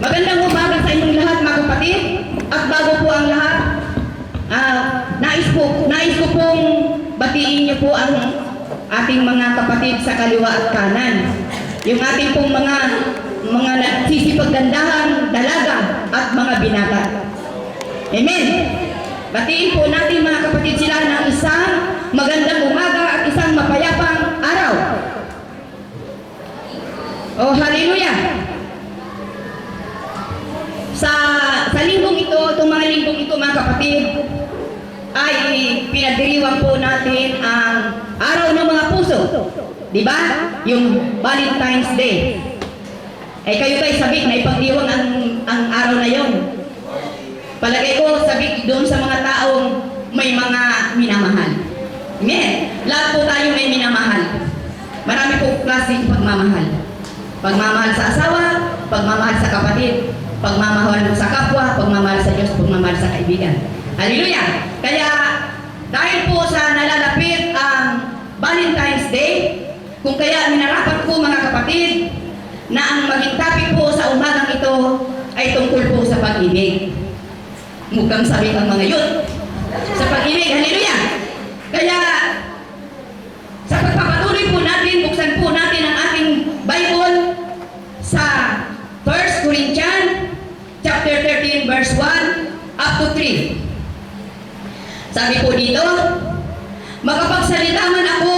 Magandang umaga sa inyong lahat mga kapatid. At bago po ang lahat, nais ko pong batiin niyo po ang ating mga kapatid sa kaliwa at kanan. Yung ating pong mga nagsisipaggandahan, dalaga at mga binata. Amen. Batiin po natin mga kapatid sila ng isang magandang umaga at isang mapayapang araw. Oh, hallelujah! Sa linggong ito, itong mga linggong ito mga kapatid, ay pinagdiriwang po natin ang araw ng mga puso. Diba? Yung Valentine's Day. Eh kayo tayo sabik na ipagdiwang ang araw na yon. Palagay ko sabik doon sa mga taong may mga minamahal. Amen. Lahat po tayo may minamahal. Marami po klaseng pagmamahal. Pagmamahal sa asawa, pagmamahal sa kapatid, pagmamahal sa kapwa, pagmamahal sa Diyos, pagmamahal sa kaibigan. Hallelujah! Kaya dahil po sa nalalapit ang Valentine's Day, kung kaya minarapat po mga kapatid na ang maging topic po sa umagang ito ay tungkol po sa pag-ibig. Mukhang sabi ang mga yun. Sa pag-ibig, hallelujah! Kaya sa pagpapatuloy po natin, buksan po natin ang ating Bible sa 1 Corinthians chapter 13 verse 1 up to 3. Sabi po dito, makapagsalita man ako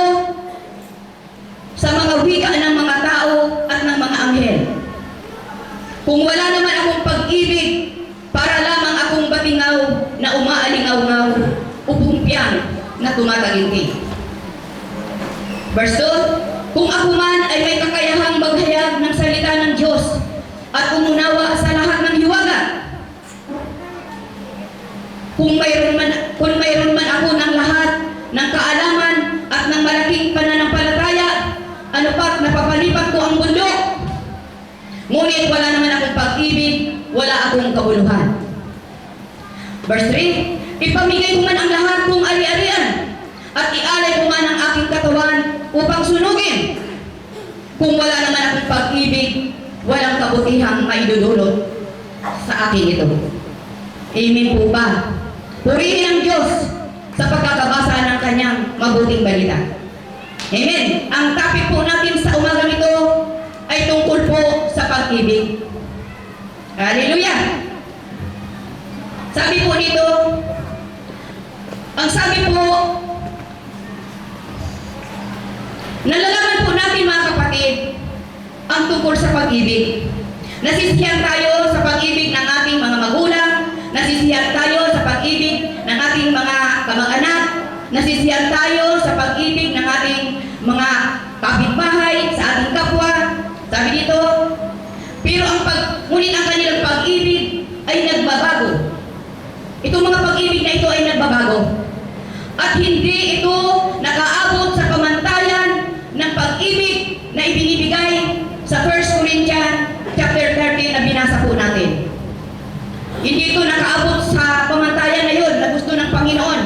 sa mga wika ng mga tao at ng mga anghel. Kung wala naman akong pag-ibig, para lamang akong batingaw na umaalingaw-ngaw o pumpyang na tumataginti. Verse 2, kung ako man ay may kakayahang maghayag ng salita ng Diyos at umunawa sa lahat ng hiwaga, kung mayroon man ako ng lahat ng kaalaman at ng malaking pananampalataya, ano pa't napapalipat ko ang bundok, ngunit wala naman akong pag-ibig, wala akong kabuluhan. Verse 3, ipamigay ko man ang lahat kong ari-arian at ialay ko man ang aking katawan upang sunugin. Kung wala naman akong pag-ibig, walang kabutihang maidudulot sa akin ito. Amen po ba? Purihin ang Diyos sa pagkakabasa ng kanyang mabuting balita. Amen. Ang topic po natin sa umagang ito ay tungkol po sa pag-ibig. Hallelujah! Sabi po dito, ang sabi po, nalalaman po natin mga kapatid ang tungkol sa pag-ibig. Nasisiyahan tayo sa pag-ibig ng ating mga magulang, nasisiyahan tayo sa pag-ibig ng ating mga kamag-anak, nasisiyahan tayo sa pag-ibig ng ating mga kapitbahay, sa ating kapwa. Sabi dito, pero ngunit ang kanilang pag-ibig ay nagbabago. Itong mga pag-ibig na ito ay nagbabago. At hindi ito nakaabot sa pamantayan ng pag-ibig na ibinibigay sa 1 Corinthians chapter 13 na binasa po natin. Hindi ito nakaabot sa pamantayan na yun na gusto ng Panginoon.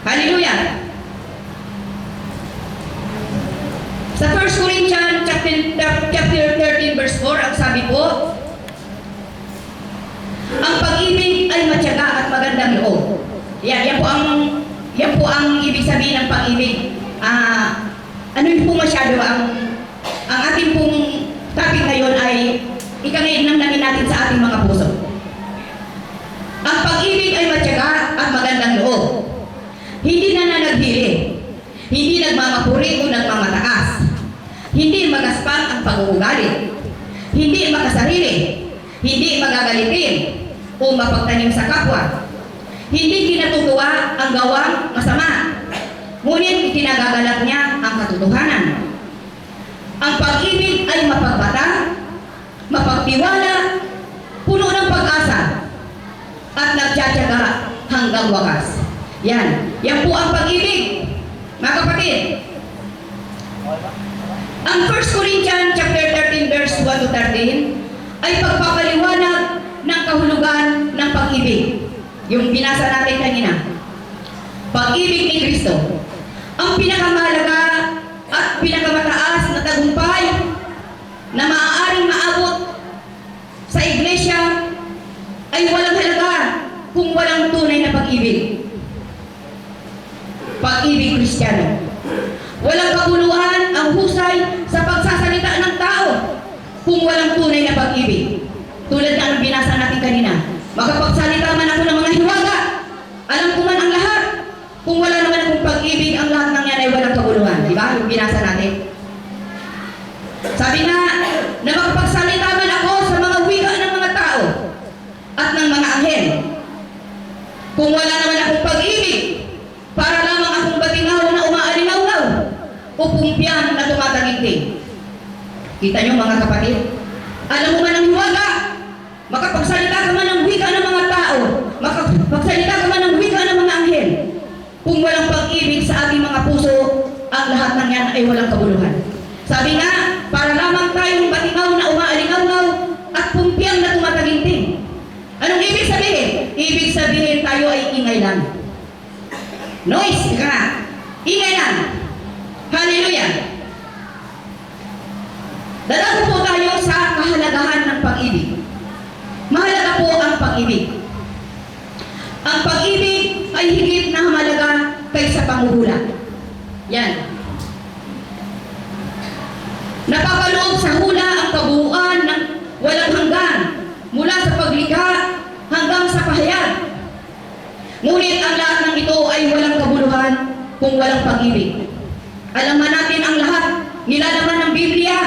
Hallelujah! Sa 1 Corinthians chapter 13 verse 4, ang sabi po, ang pag-ibig ay matyaga at magandang loob. Yan po ang ibig sabihin ng pag-ibig. Ano yun po masyado ang ating pong topic ngayon ay ikangin ng namin natin sa ating mga puso. Ang pag-ibig ay matyaga at magandang loob. Hindi nananaghili, hindi nagmamapuri o nagmamataas, hindi magaspang ang pag-uugali, hindi makasarili, hindi magagalitin o mapagtanim sa kapwa, hindi kinatutuwa ang gawang masama, ngunit itinagagalak niya ang katotohanan. Ang pag-ibig ay mapagbata, mapagtiwala, puno ng pag-asa, at nagtsatsaga hanggang wakas. Yan po ang pag-ibig, mga kapatid. Ang 1 Corinthians chapter 13 verse 1 to 13 ay pagpapaliwanag ng kahulugan ng pag-ibig. Yung binasa natin kanina. Pag-ibig ni Kristo. Ang pinakamahalaga at pinakamataas na tagumpay na maaaring maabot sa pag-ibig. Pag-ibig Kristiyano. Walang kabuluhan ang husay sa pagsasalita ng tao kung walang tunay na pag-ibig. Tulad na ang binasa natin kanina. Makapagsalita man ako ng mga hiwaga, alam ko man ang lahat. Kung wala naman akong pag-ibig, ang lahat ng yan ay walang kabuluhan. Di ba? Yung binasa natin. Sabi nga, na makapagsalita man ako sa mga wika ng mga tao at ng mga anghel. Kung wala naman akong pag-ibig, para lamang akong batingaw na umaalingaw-ngaw o pumpyan na tumataginting. Kita nyo mga kapatid? Alam mo man ang hiwaga, makapagsalita ka man ng wika ng mga tao, makapagsalita ka man ng wika ng mga anghel. Kung walang pag-ibig sa ating mga puso, ang lahat ng yan ay walang kabuluhan. Sabi nga, para lamang tayong batingaw na umaalingaw-ngaw at pumpyan na tumataginting. Anong ibig sabihin? Ibig sabihin tayo ay ingay lang. Noise, ika nga. Ingay lang. Hallelujah. Dalago po tayo sa kahalagahan ng pag-ibig. Mahalaga po ang pag-ibig. Ang pag-ibig ay higit na mahalaga kaysa panghuhula. Yan. Napapaloob sa hula ang kabuuan ng walang hanggan mula sa paglikha hanggang sa pahayag. Ngunit ang lahat ng ito ay walang kabuluhan kung walang pag-ibig. Alaman natin ang lahat, nilalaman ng Biblia.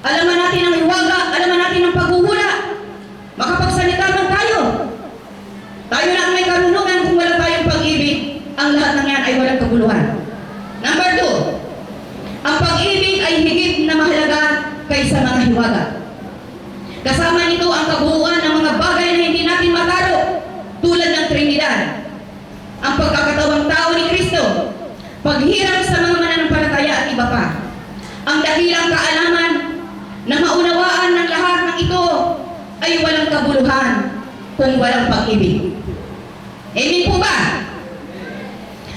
Alaman natin ang hiwaga, alaman natin ang paghuhula. Makapagsalita man tayo. Tayo na ang may karunungan kung wala tayong pag-ibig, ang lahat ng yan ay walang kabuluhan. Number 2, ang pag-ibig ay higit na mahalaga kaysa mga hiwaga. Kasama nito ang kabuuan ng mga bagay na hindi natin mataro, tulad ng Trinidad, ang pagkakatawang tao ni Kristo, paghirap sa mga mananampalataya at iba pa. Ang dakilang kaalaman na maunawaan ng lahat ng ito ay walang kabuluhan kung walang pag-ibig. Amen po ba?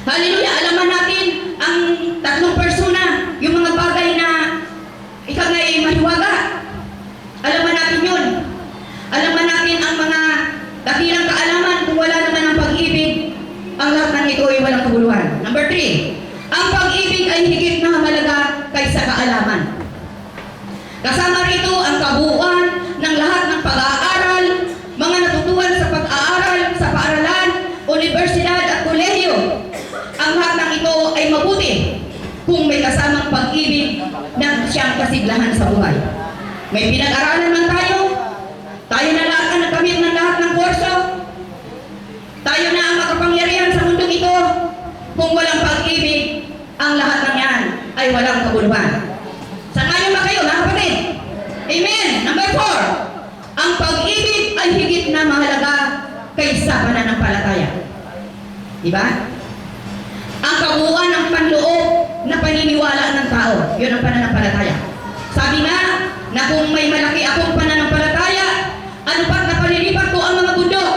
Hallelujah! Alaman natin ang tatlong persona, yung mga bagay na ikaw ngay mahiwaga. Alaman natin yun. Alaman natin ang mga dakilang kaalaman kung wala naman ang pag-ibig, ang lahat ng ito ay walang kabuluhan. Number 3, ang pag-ibig ay higit na mahalaga kaysa kaalaman. Kasama rito ang kabuuan ng lahat ng pag-aaral, mga natutuhan sa pag-aaral, sa paaralan, universidad at kolehiyo. Ang lahat ng ito ay mabuti kung may kasamang pag-ibig na siyang kasiglahan sa buhay. May pinag-aralan man tayo, tayo na lahat ang nakamit ng lahat ng kurso, tayo na ang makapangyarihan sa mundong ito. Kung walang pag-ibig, ang lahat ng yan ay walang kabuluhan. Sangayon ba kayo, mga kapatid? Amen! Number 4, ang pag-ibig ay higit na mahalaga kaysa pananampalataya. Diba? Ang kabuuan ng panloob na paniniwala ng tao, yun ang pananampalataya. Sabi nga, na kung may malaki akong pananampalataya, ano pa't napalilipat ko ang mga bundok?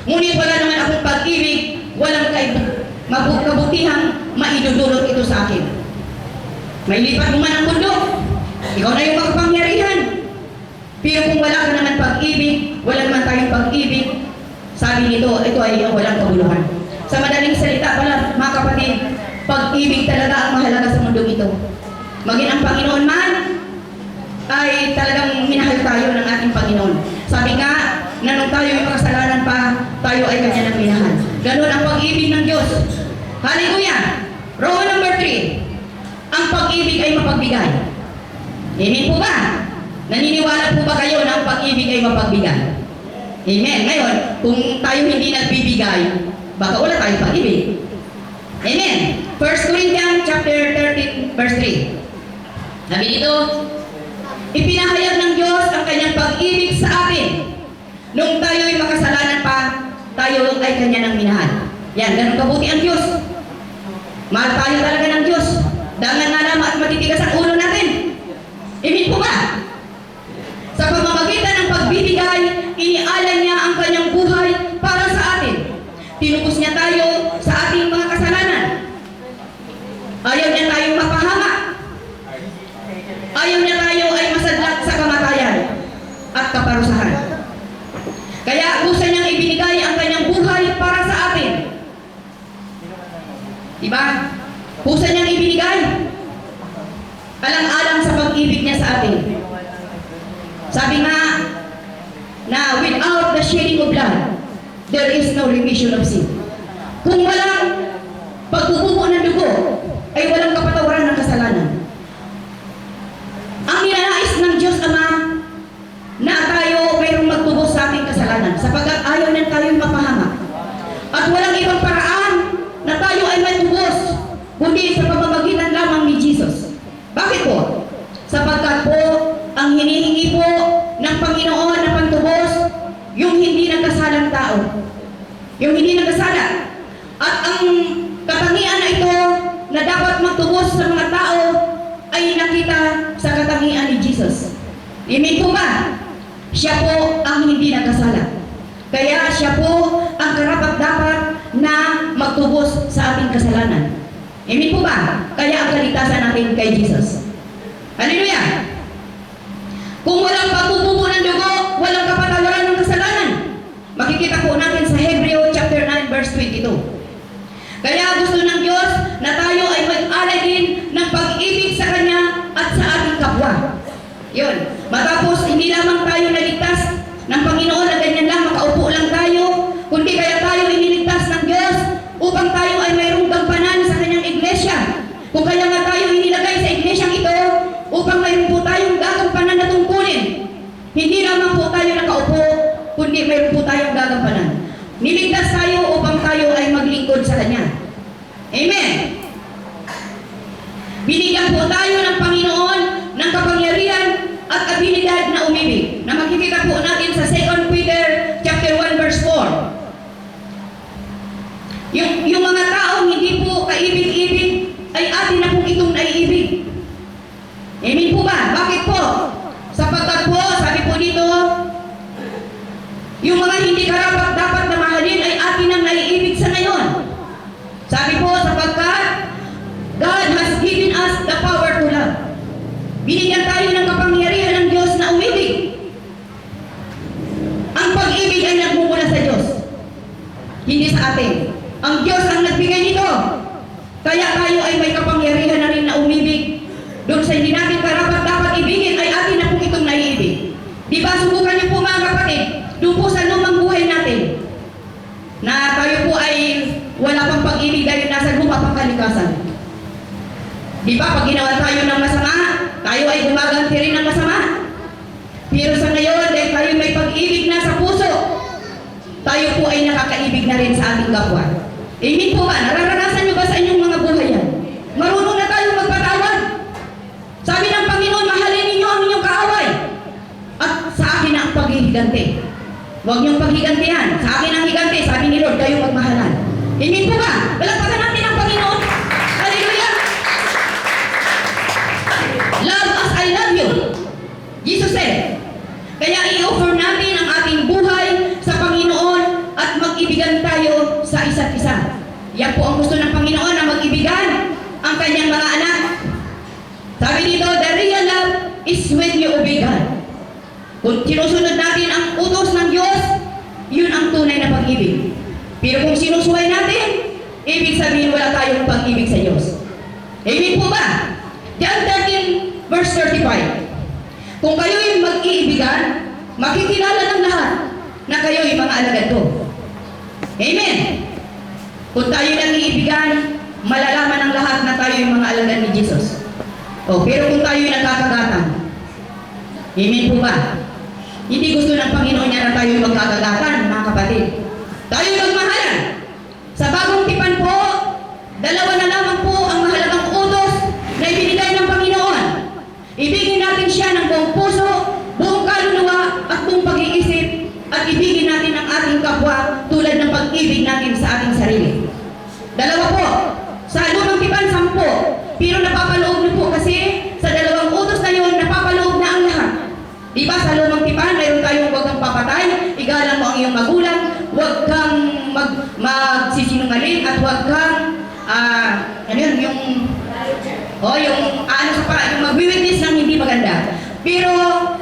Ngunit wala naman akong pag-ibig, walang kabutihang maidudulot ito sa akin. May lipat mo man ang bundok, ikaw na yung makapangyarihan. Pero kung wala ka naman pag-ibig, wala naman tayong pag-ibig, sabi nito, ito ay walang kabuluhan. Sa madaling salita pala, mga kapatid, pag-ibig talaga ang mahalaga sa mundong ito. Maging ang Panginoon man, ay talagang minahal tayo ng ating Panginoon. Sabi nga, na nung tayo ay makasalanan pa, tayo ay kanya ng minahal. Ganun ang pag-ibig ng Diyos. Hallelujah! Roman number 3, ang pag-ibig ay mapagbigay. Amen po ba? Naniniwala po ba kayo na ang pag-ibig ay mapagbigay? Amen. Ngayon, kung tayo hindi nagbibigay, baka wala tayong pag-ibig. Amen. 1 Corinthians chapter 13, verse 3. Sabi dito, ipinahayag ng Diyos ang kanyang pag-ibig sa atin. Nung tayo ay makasalanan pa, tayo ay kanya ng minahal. Yan, ganun kabuti ang Diyos. Mahal tayo talaga ng Diyos. Dangan nga naman at matitigas ang ulo natin. Amen po ba? Sa pamamagitan ng pagbibigay, inialay niya ang kanyang buhay para sa atin. Tinubos niya tayo sa ating mga kasalanan. Ayaw niya tayong mapahama. Ayaw niya tayo ay masadlak sa kamatayan at kaparusahan. Kaya gusto niyang ibinigay ang kanyang buhay Sabi nga, na without the shedding of blood, there is no remission of sin. Kung walang pagbubuo ng dugo, ay walang kapatawaran ng kasalanan. Ang ninanais ng Diyos Ama na tayo mayroong magtubos sa ating kasalanan, sapagkat ayaw na tayo mapahamak. At walang ibang paraan na tayo ay matubos, kundi sa pamamagitan lamang ni Jesus. Bakit po? Sapagkat po, ang hinihingi po ng Panginoon na pantubos, yung hindi nagkasalang tao. Yung hindi nagkasala. At ang katangian na ito na dapat magtubos sa mga tao ay nakita sa katangian ni Jesus. Amen po ba? Siya po ang hindi nagkasala. Kaya siya po ang karapat-dapat na magtubos sa ating kasalanan. Amen po ba? Kaya ang kaligtasan natin kay Jesus. Hallelujah! Kung walang pagbubuo ng dugo, walang kapatawaran ng kasalanan. Makikita po natin sa Hebreo chapter 9 verse 22. Kaya gusto ng Diyos na tayo ay mag-alay din ng pag-ibig sa Kanya at sa ating kapwa. Yun. Matapos hindi lamang tayo naligtas ng Panginoon na ganyan lang, makaupo lang tayo, kundi kaya tayo iniligtas ng Diyos upang tayo ay mayroong gampanan sa Kanyang iglesia. Kung kaya nga tayo inilagay sa iglesyang ito upang mayroon po tayong gagampanan na tungkulin. Hindi lamang po tayo nakaupo, kundi mayroon po tayong gagampanan. Niligtas tayo upang tayo ay maglingkod sa Kanya. Amen! Binigyan po tayo ng Panginoon ng kapangyarihan at abilidad na umibig. Na makikita po natin sa 2 Peter chapter 1 verse 4. Yung mga taong hindi po kaibig-ibig ay atin na pong itong naiibig. Amen po ba? Bakit po? Sapagkat po, sabi po dito, yung mga hindi karapat dapat na mahalin ay atin ang naiibig sa ngayon. Sabi po, sapagkat God has given us the power to love. Binigyan tayo ng kapangyarihan ng Diyos na umibig. Ang pag-ibig ay nagmumula sa Diyos, hindi sa atin. Ang Diyos ang nagbigay nito. Kaya tayo ay may kapangyarihan na rin na umibig. Doon sa hindi natin karapat dapat ibigin ay atin na pong itong naiibig. Di ba, subukan niyo po mga kapatid, doon po sa lumang buhay natin, na tayo po ay wala pang pag-ibig dahil nasa lupa pang kalikasan. Di ba, pag ginawa tayo ng masama, tayo ay gumaganti rin ng masama. Pero sa ngayon, dahil tayo may pag-ibig na sa puso, tayo po ay nakakaibig na rin sa ating kapwa. Amen po ba? Nararanasan niyo ba sa inyong mga buhay yan? Marunong na tayong magpatawad. Sabi ng Panginoon, mahalin ninyo ang inyong kaaway. At sa akin ang paghihiganti. Huwag niyong paghigantihan. Sa akin ang higanti, sabi ni Lord, kayo magmahalan. Amen po ba? Palakpakan natin ang Panginoon. Hallelujah! Love as I love you. Jesus said. Kaya i-offer natin ang ating buhay sa Panginoon at mag-ibigan tayo sa isa't isa. Yan po ang gusto ng Panginoon na mag-ibigan ang kanyang mga anak. Sabi dito, the real love is when you obey God. Kung sinusunod natin ang utos ng Diyos, yun ang tunay na pag-ibig. Pero kung sinusuway natin, ibig sabihin wala tayong pag-ibig sa Diyos. Amen po ba? John 13 verse 35. Kung kayo'y mag-iibigan, makikilala ng lahat na kayo'y mga alagad ko. Amen! Kung tayo nang iibigan, malalaman ng lahat na tayo'y mga alagad ni Jesus. Pero kung tayo'y nagkakagatan, amen po ba? Hindi gusto ng Panginoon niya na tayo'y magkakagatan, mga kapatid. Tayo'y magmahalan. Sa bagong tipan po, dalawa na lamang po ang mahalagang utos na ibinigay ng Panginoon. Ibigin natin siya ng buong puso, buong kaluluwa at buong pag-iisip, at ibigin natin ang ating kapwa tulad ng pag-ibig natin sa ating sarili. Dalawa po. Sa lumang tipan, 10. Pero napapaloob na po kasi sa dalawang utos na yun, napapaloob na ang lahat. Diba sa lumang tipan, mayroon tayong huwag kang papatay, igalang mo ang iyong magulang, huwag kang magsisinungaling, at huwag kang, yung mag-witness ng hindi maganda. Pero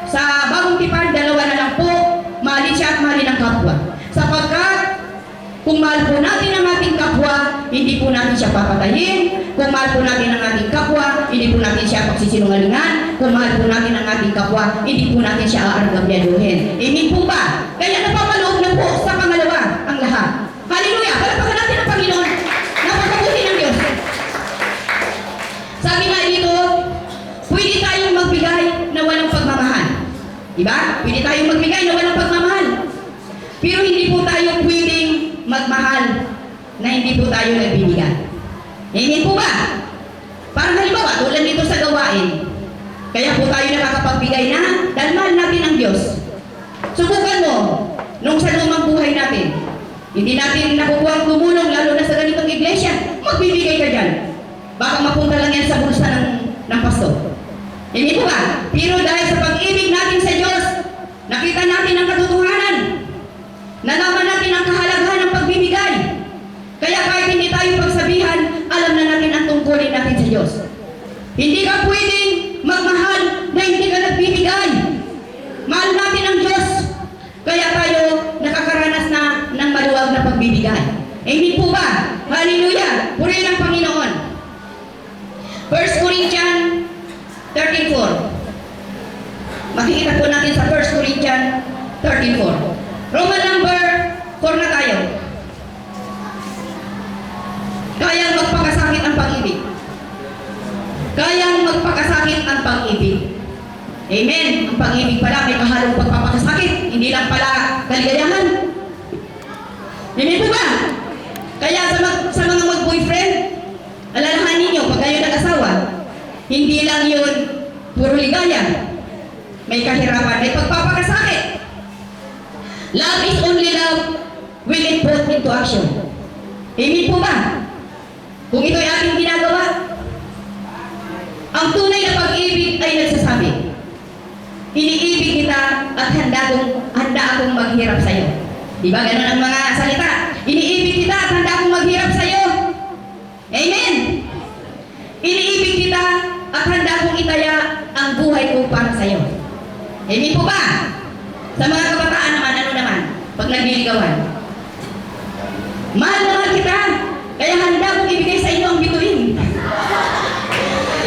sa bagong tipan, dalawa na lang po, mahalin siya at mahalin ang kapwa. Sapagkat, kung mahal po natin ang ating kapwa, hindi po natin siya papatayin. Kung mahal po natin ang ating kapwa, hindi po natin siya pagsisinungalingan. kung mahal po natin ang ating kapwa, hindi po natin siya aargam-yaduhin. Amen po ba? Kaya napapaloob na po sa pangalawa ang lahat. Hallelujah! Palapakan natin ang Panginoon. Napakabuti ng Diyos. Sabi nga dito, pwede tayong magbigay na walang pagmamahal. Diba? Pwede tayong magbigay na walang pagmamahal. Pero hindi po tayo pwedeng magmahal na hindi po tayo nagbibigay. Amen po ba? Parang halimbawa, tulad dito sa gawain. Kaya po tayo nakakapagbigay na dahil mahal natin ang Diyos. Subukan mo, nung sa lumang buhay natin, hindi natin nakukuha ang tumulong, lalo na sa ganitong iglesia, magbibigay ka dyan. Baka mapunta lang yan sa bulsa ng pastor. Hindi po ba? Pero dahil sa pag-ibig natin sa Diyos, nakita natin ang katotohanan. Nalaman natin ang kahalagahan ng pagbibigay. Kaya kahit hindi tayo pagsabihan, alam na natin ang tungkulin natin sa Diyos. Hindi ka pwedeng magmahal na hindi ka nagbibigay. Mahal natin ang Diyos. Kaya tayo nakakaranas na ng maluwag na pagbibigay. Hindi po ba? Hallelujah! Purihin ang Panginoon. 1 Corinthians 13:4. Makikita po natin sa 1 Corinthians 13:4. Roman number 4 na tayo. Kayang magpakasakit ang pag-ibig. Kayang magpakasakit ang pag-ibig. Amen. Ang pag-ibig pala may kahalong pagpapakasakit. Hindi lang pala kaligayahan. Amen po ba? Kaya sa mga mag-boyfriend, alalahanin ninyo, pag kayo nag-asawa, hindi lang yun puro ligaya. May kahirapan, may pagpapakasakit. Love is only love when it brought into action. Amen po ba? Kung ito'y ating ginagawa, ang tunay na pag-ibig ay nagsasabi, iniibig kita at handa akong maghirap sa iyo. Di ba ganun ang mga salita? Iniibig kita at handa akong maghirap sa iyo. Amen. Iniibig kita at handa akong itaya ang buhay ko para sa iyo. Amen po ba? Sa mga kabataan naman, ano naman? Pag nagliligawan, mahal naman kita, kaya handa akong ibigay sa inyo ang bituin.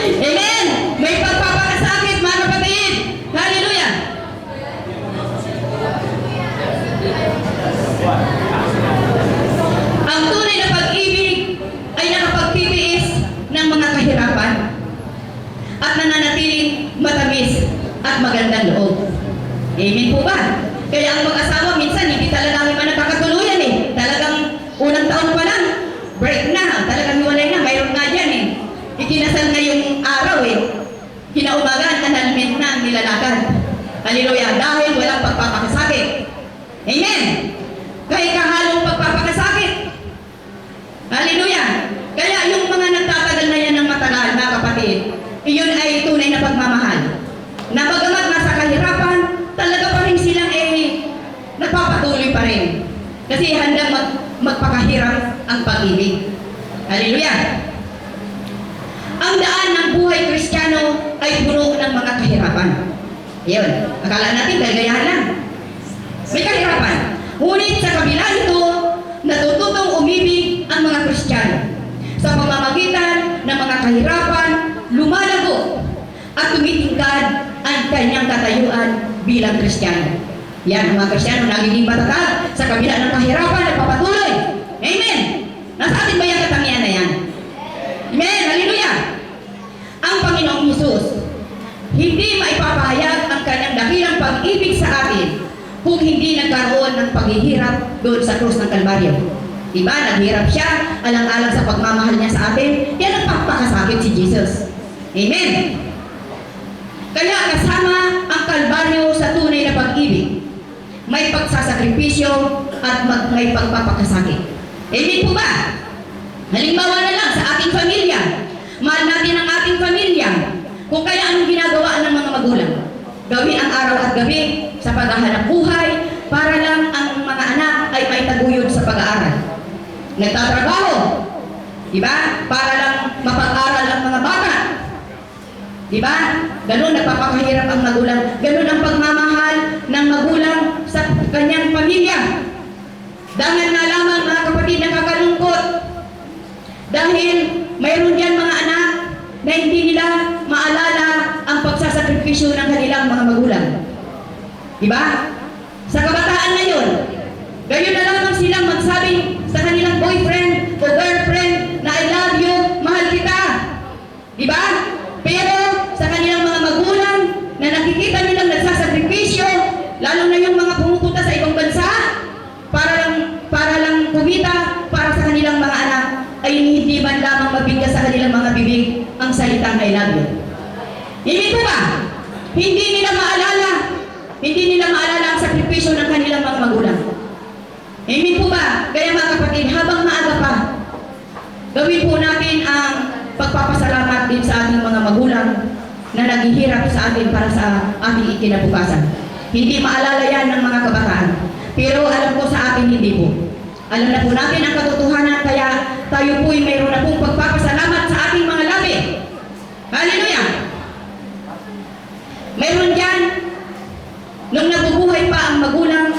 Amen. May pagpapakasakit, mga kapatid. Hallelujah. Ang tunay na pag-ibig ay nakapagtitiis ng mga kahirapan at nananatiling matamis at magandang loob. Amen po ba? Kaya ang mag-asawa minsan hindi talaga naman nagkakatuluyan eh. Talagang unang taon pa lang, break na, talagang hiwalay na, mayroon nga dyan eh. Ikinasal na yung araw eh. Kinaumagan, annulment na ang nilalakad. Hallelujah, dahil walang pagpapakasakit. Amen. Kahit kahalong pagpapakasakit. Hallelujah. Kaya yung mga nagtatagal na yan ng matagal, mga kapatid, iyon ay tunay na pagmamahal. Na bagamat nasa kahirapan, talaga pa rin silang nagpapatuloy pa rin. Kasi handang magpakahirap ang pag-ibig. Hallelujah. Ang daan ng buhay Kristiyano ay puno ng mga kahirapan. Yun. Akala natin kaligayahan lang. May kahirapan. Ngunit sa kabila ito, natututong umibig ang mga Kristiyano. Sa pamamagitan ng mga kahirapan, lumalago at tumitingkad ang kanyang katayuan bilang Kristiyano. Yan, ang mga Kristiyano nagiging matatag sa kabila ng kahirapan at papatuloy. Amen! Nasa atin ba yung katangian na yan? Amen! Hallelujah! Ang Panginoong Hesus, hindi maipapahayag ang kanyang dakilang pag-ibig sa atin kung hindi nagkaroon ng paghihirap doon sa krus ng Kalbaryo. Diba? Naghirap siya, alang-alang sa pagmamahal niya sa atin, yan ang pagpakasakit si Jesus. Amen! Kaya kasama ang Kalbaryo sa tunay na pag-ibig, may pagsasakripisyo at may pagpapakasakit. Amen po ba? Halimbawa na lang sa ating pamilya. Mahal natin ang ating pamilya. Kung kaya anong ginagawa ng mga magulang? Gawin ang araw at gabi sa paghahanap buhay para lang ang mga anak ay may taguyod sa pag-aaral. Nagtatrabaho, diba? Para lang mapag-aral ang mga bata. Diba? Ganun nagpapakahirap ang magulang. Ganun ang pagmamahal ng magulang sa kanyang pamilya. Dahil na lamang mga kapatid nakakalungkot. Dahil mayroon diyan mga anak na hindi nila maalala ang pagsasakripisyo Diba? Sa kabataan ngayon, gayon na lamang silang magsabing sa kanilang boyfriend o girlfriend na I love you, mahal kita. Diba? Pero sa kanilang mga magulang na nakikita nilang nagsasakripisyo, lalo na yung mga pumupunta sa ibang bansa para lang kumita para sa kanilang mga anak, ay hindi man lamang mabigkas sa kanilang mga bibig ang salitang I love you. Hindi po ba? Hindi nila maalala ang sakripisyo ng kanilang mga magulang. Hindi po ba? Kaya mga kapatid, habang maaga pa, gawin po natin ang pagpapasalamat din sa ating mga magulang na naghihirap sa atin para sa ating ikinabukasan. Hindi maalala yan ng mga kabataan. Pero alam ko sa atin hindi po. Alam na po natin ang katotohanan, kaya tayo po'y mayroon na pong pagpapasalamat sa ating mga labi. Hallelujah! Mayroon dyan, nung nabubuhay pa ang magulang,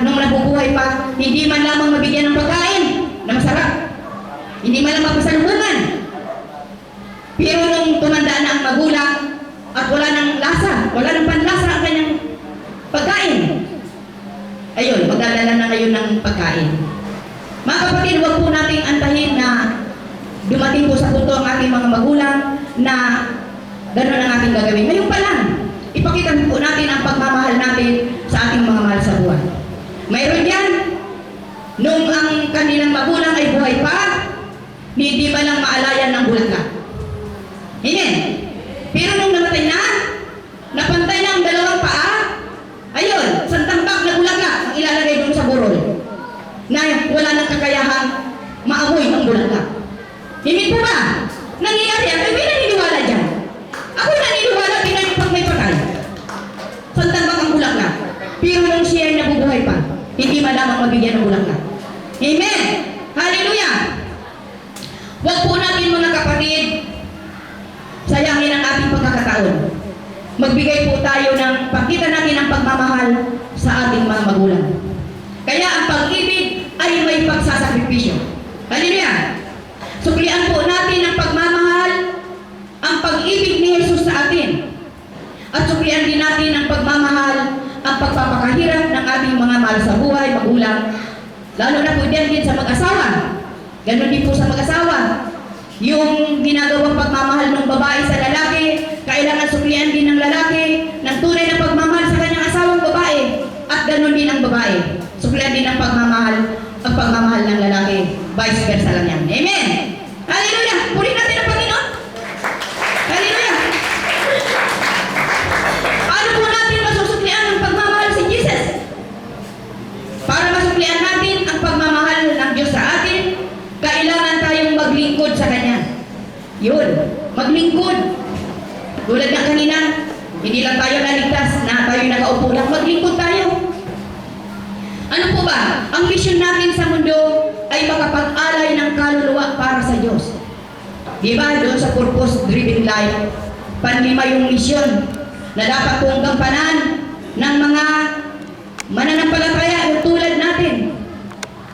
nung nabubuhay pa, hindi man lamang mabigyan ng pagkain na masarap. Hindi man lamang pasalubungan. Pero nung tumanda na ang magulang at wala ng lasa, wala ng panlasa ang kanyang pagkain, ayun, magdadala na ngayon ng pagkain. Mga kapatid, huwag po nating antahin na dumating po sa punto ang ating mga magulang na gano'n ang ating gagawin. Ngayon pa lang, ipakita po natin ang pagmamahal natin sa ating mga mahal sa buhay. Mayroon yan, nung ang kanilang magulang ay buhay pa, hindi ba lang maalayan ng bulaklak? Hindi. Pero nung namatay na, napantay na ang dalawang paa, ayun, santambak na bulaklak ang ilalagay doon sa burol na wala nang kakayahang maamoy ng bulaklak. Hindi po ba? Nangyayari yan, ay may naniniwala dyan. Ako naniniwala din pag may patay. Santambak ang bulaklak. Pero nung siya ay nabubuhay pa, hindi man lamang mabigyan ng bulaklak. Amen! Hallelujah! Huwag po natin mga kapatid, sayangin ang ating pagkakataon. Magbigay po tayo ng pagkita natin ang pagmamahal sa ating mga magulang. Kaya ang pag-ibig ay may pagsasakripisyo. Hallelujah! Suklian po natin ang pagmamahal, ang pag-ibig ni Jesus sa atin. At suklian din natin ang pagmamahal, ang pagpapakahirap ng ating mga mahal sa buhay, magulang. Lalo na po din sa mag-asawa. Ganon din po sa mag-asawa. Yung ginagawang pagmamahal ng babae sa lalaki, kailangan suklian din ng lalaki ng tunay na pagmamahal sa kanyang asawang babae. At ganon din ang babae. Suklian din ang pagmamahal ng lalaki. Vice versa lang yan. Amen! Hallelujah! Puri natin ang Panginoon! Hallelujah! Paano po natin masusuklian ang pagmamahal si Jesus? Para masuklian natin ang pagmamahal ng Diyos sa atin, kailangan tayong maglingkod sa Kanya. Yun, maglingkod. Tulad ng kanina, hindi lang tayo naligtas na tayo nakaupo lang, maglingkod tayo. Ano po ba? Ang mission natin sa mundo ay makapag-alay ng kaluluwa para sa Diyos. Diba? Doon sa purpose-driven life, panlima yung mission na dapat pong gampanan ng mga mananampalataya tulad natin.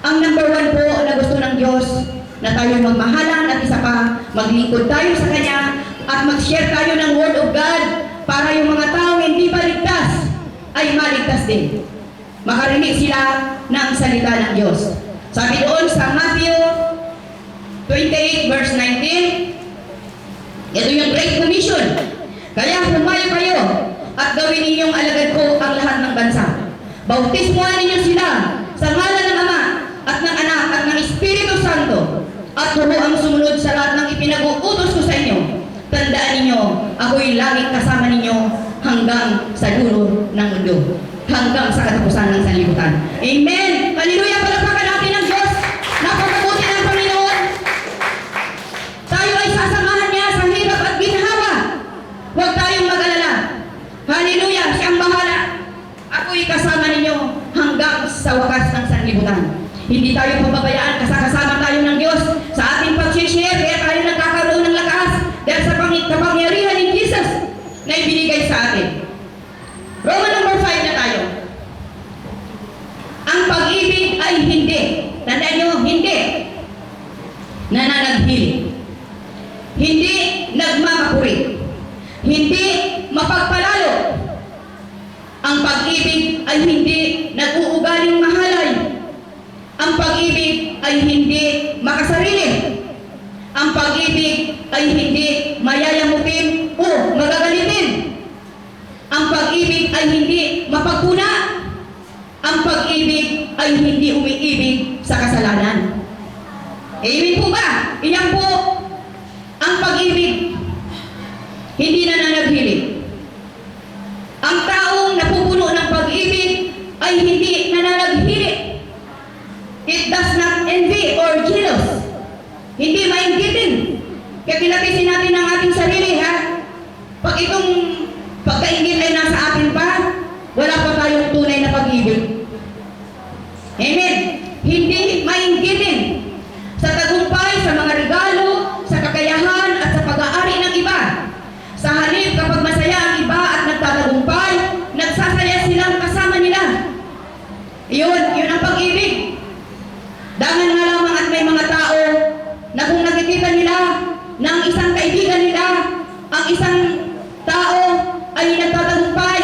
Ang number 1 po na gusto ng Diyos na tayo magmahalan at isa pa, maglingkod tayo sa Kanya at mag-share tayo ng Word of God para yung mga taong hindi pa ligtas ay maligtas din. Makarinig sila ng salita ng Diyos. Sabi doon sa Matthew 28 verse 19, ito yung Great Commission. Kaya humayo kayo at gawin ninyong alagad ko ang lahat ng bansa. Bautismuhan ninyo sila sa ngalan ng Ama at ng Anak at ng Espiritu Santo, at turo ang sumunod sa lahat ng ipinag-uutos ko sa inyo. Tandaan ninyo, ako'y laging kasama ninyo hanggang sa dulo ng mundo, hanggang sa katapusan ng sanlibutan. Amen! Hallelujah! Palakpakan natin ang Diyos. Napakabuti ng Panginoon. Tayo ay sasamahan niya sa hirap at ginhawa. Huwag tayong mag-alala. Hallelujah! Siyang bahala. Ako'y kasama ninyo hanggang sa wakas ng sanlibutan. Hindi tayo pababayaan, kasama tayo ng Diyos sa ating pag-share, kaya tayo nagkakaroon ng lakas dahil sa kapangyarihan ni Jesus na ibinigay sa atin. Roman number 5 na tayo. Ang pag-ibig ay hindi. Tandaan nyo, hindi nananaghili. Hindi nagmamapuri. Hindi mapagpalalo. ay hindi nag-uugaling mahalay. Ang pag-ibig ay hindi makasarili. Ang pag-ibig ay hindi mayayamutin o magagalitin. Ang pag-ibig ay hindi mapagpuna. Ang pag-ibig ay hindi umiibig sa kasalanan. Amen po ba? Iyan po ang pag-ibig. Hindi nananaghilig. Ang taong napupuno ng pag-ibig ay hindi nananaghilig. It does not envy or jealous. Hindi mainggitin. Kaya kilatisin natin ang ating sarili, ha? Pag itong pagkaingit ay nasa atin pa, wala pa tayong tunay na pag-ibig. Amen. Hindi mainggitin sa tagumpay, sa mga regalo, sa kakayahan at sa pag-aari ng iba. Sa halip, kapag masaya ang iba at nagtatagumpay, nagsasaya silang kasama nila. Yun ang pag-ibig. Dangan nga lamang at may mga tao na kung nakikita nila ng isang kaibigan nila, ang isang tao ay nagtatagumpay,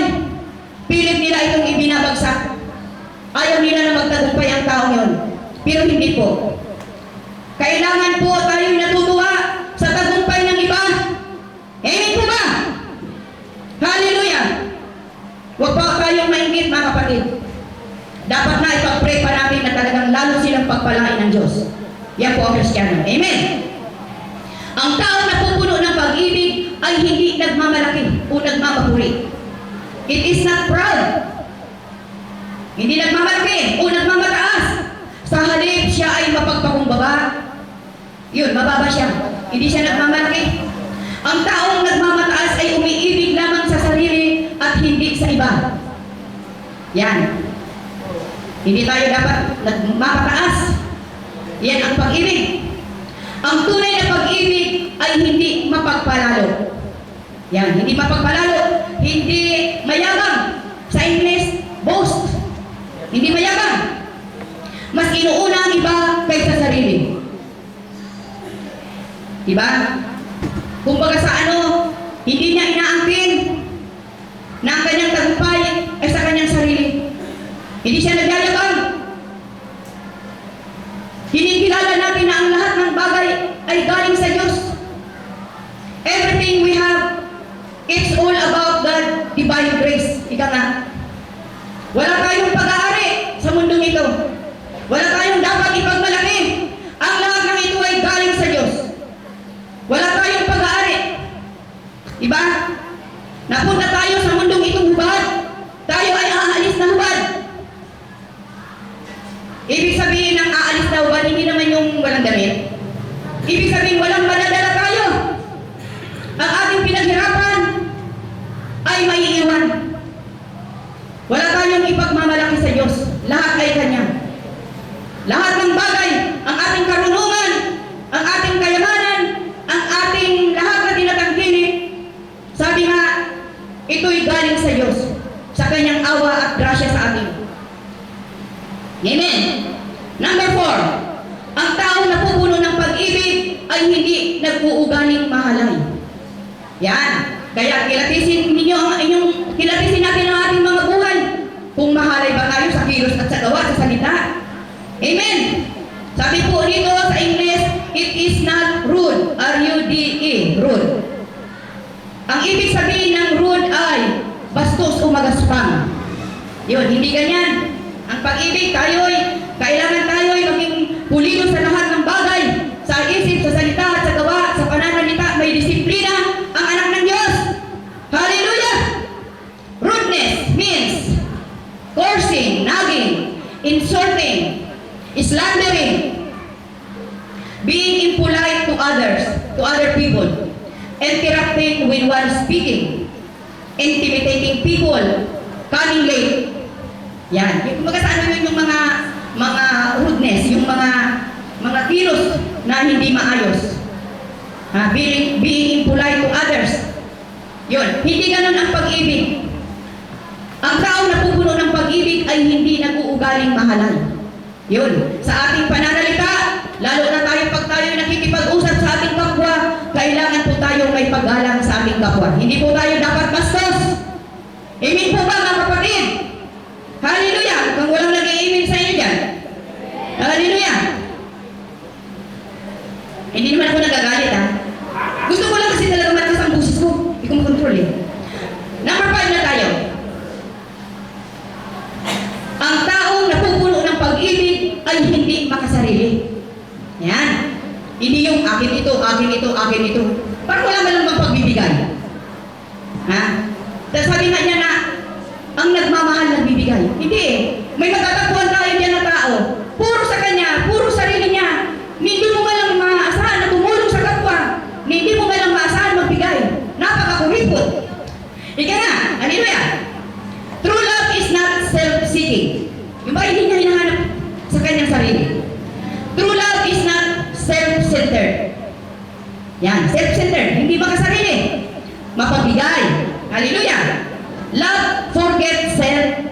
pilit nila itong ibinabagsak. Ayaw nila na magtagumpay ang tao yun. Pero hindi po. Kailangan po tayo natutuwa sa tagumpay ng iba. Amen po ba? Hallelujah! Huwag pa tayong mainggit, mga kapatid. Dapat na ipag-pray pa natin na talagang lalo silang pagpalain ng Diyos. Yan po ang Kristiyano. Amen! Ang taong napupuno ng pag-ibig ay hindi nagmamalaki o nagmamapuri. It is not proud. Hindi nagmamalaki o nagmamataas. Sa halip, siya ay mapagpakumbaba. Yun, mababa siya. Hindi siya nagmamalaki. Ang taong nagmamataas ay umiibig lamang sa sarili at hindi sa iba. Yan. Hindi tayo dapat nagmamataas. Yan ang pag-ibig. Ang tunay na pag-ibig ay hindi mapagpalalo. Yan, hindi mapagpalalo. Hindi mayabang. Sa English, boast. Hindi mayabang. Mas inuuna ang iba kaysa sarili. Diba? Kumbaga sa hindi niya inaangkin na ang kanyang tagumpay ay sa kanyang sarili. Hindi siya nagyayabang. Kinikilala natin na ang lahat ng bagay ay galing sa Diyos. Everything we have, it's all about God, divine grace. Ika nga. Wala tayong pag-aari sa mundong ito. Wala tayong dapat ipagmalaki. Ang lahat ng ito ay galing sa Diyos. Wala tayong pag-aari. Diba? Napunta tayo sa mundong itong hubad. Tayo ay aalis na hubad. Ibig sabihin ng aalis na hubad, hindi naman yung walang damit. Ibig sabihin walang madadala tayo. Ang ating pinaghirapan ay maiiwan. Wala tayong ipagmamalaki sa Diyos. Lahat ay Kanya. Lahat ng bagay, ang ating karunungan, ang ating kayamanan, ang ating lahat na tinatangkili, sabi nga, ito'y galing sa Diyos, sa Kanyang awa at grasya sa atin. Amen. Number 4, ang taong napupuno ng pag-ibig ay hindi nag-uugaling mahalay. Yan. Kaya kilatisin natin ang ating mga buhay. Kung mahalay ba tayo sa kilos at sa gawa, sa salita. Amen. Sabi po dito sa English, it is not rude. R-U-D-E. Rude. Ang ibig sabihin ng rude ay bastos o magaspang. Yun, hindi ganyan. Ang pag-ibig, kailangan tayo'y maging pulido sa lahat ng bagay. Sa isip, sa salita, at sa gawa, sa pananalita, may disiplina ang anak ng Diyos. Hallelujah! Rudeness means cursing, nagging, insulting, slandering, being impolite to other people, interrupting when one speaking, intimidating people, coming late. Yan. Kumbaga sa yun yung mga rudeness, yung mga kilos na hindi maayos. Being impolite to others. Yun. Hindi ganun ang pag-ibig. Ang tao na pupuno ng pag-ibig ay hindi nag-uugaling mahalay. Yun. Sa ating pananalita, lalo na tayo pag tayo nakikipag-usap sa ating kapwa, kailangan po tayo may paggalang sa ating kapwa. Hindi po tayo dapat bastos. Amen po ba, mga kapatid? makasarili. Yan. Hindi yung akin ito, akin ito, akin ito. Parang wala man lang bang pagbibigay. Ha? Dahil sabi nga niya na, ang nagmamahal nagbibigay. Hindi eh. May magtatagpuan tayo dyan na tao. Puro sa kanya, puro sarili niya. Hindi mo nga lang maasahan na tumulong sa kapwa. Hindi mo nga lang maasahan magbigay. Napakakuripot. Ika nga, hallelujah. True love is not self-seeking. Yung ba hindi niya hinahanap sa kanyang sarili. True love is not self-centered. Yan, self-centered. Hindi makasarili. Mapagbigay. Hallelujah. Love forgets self,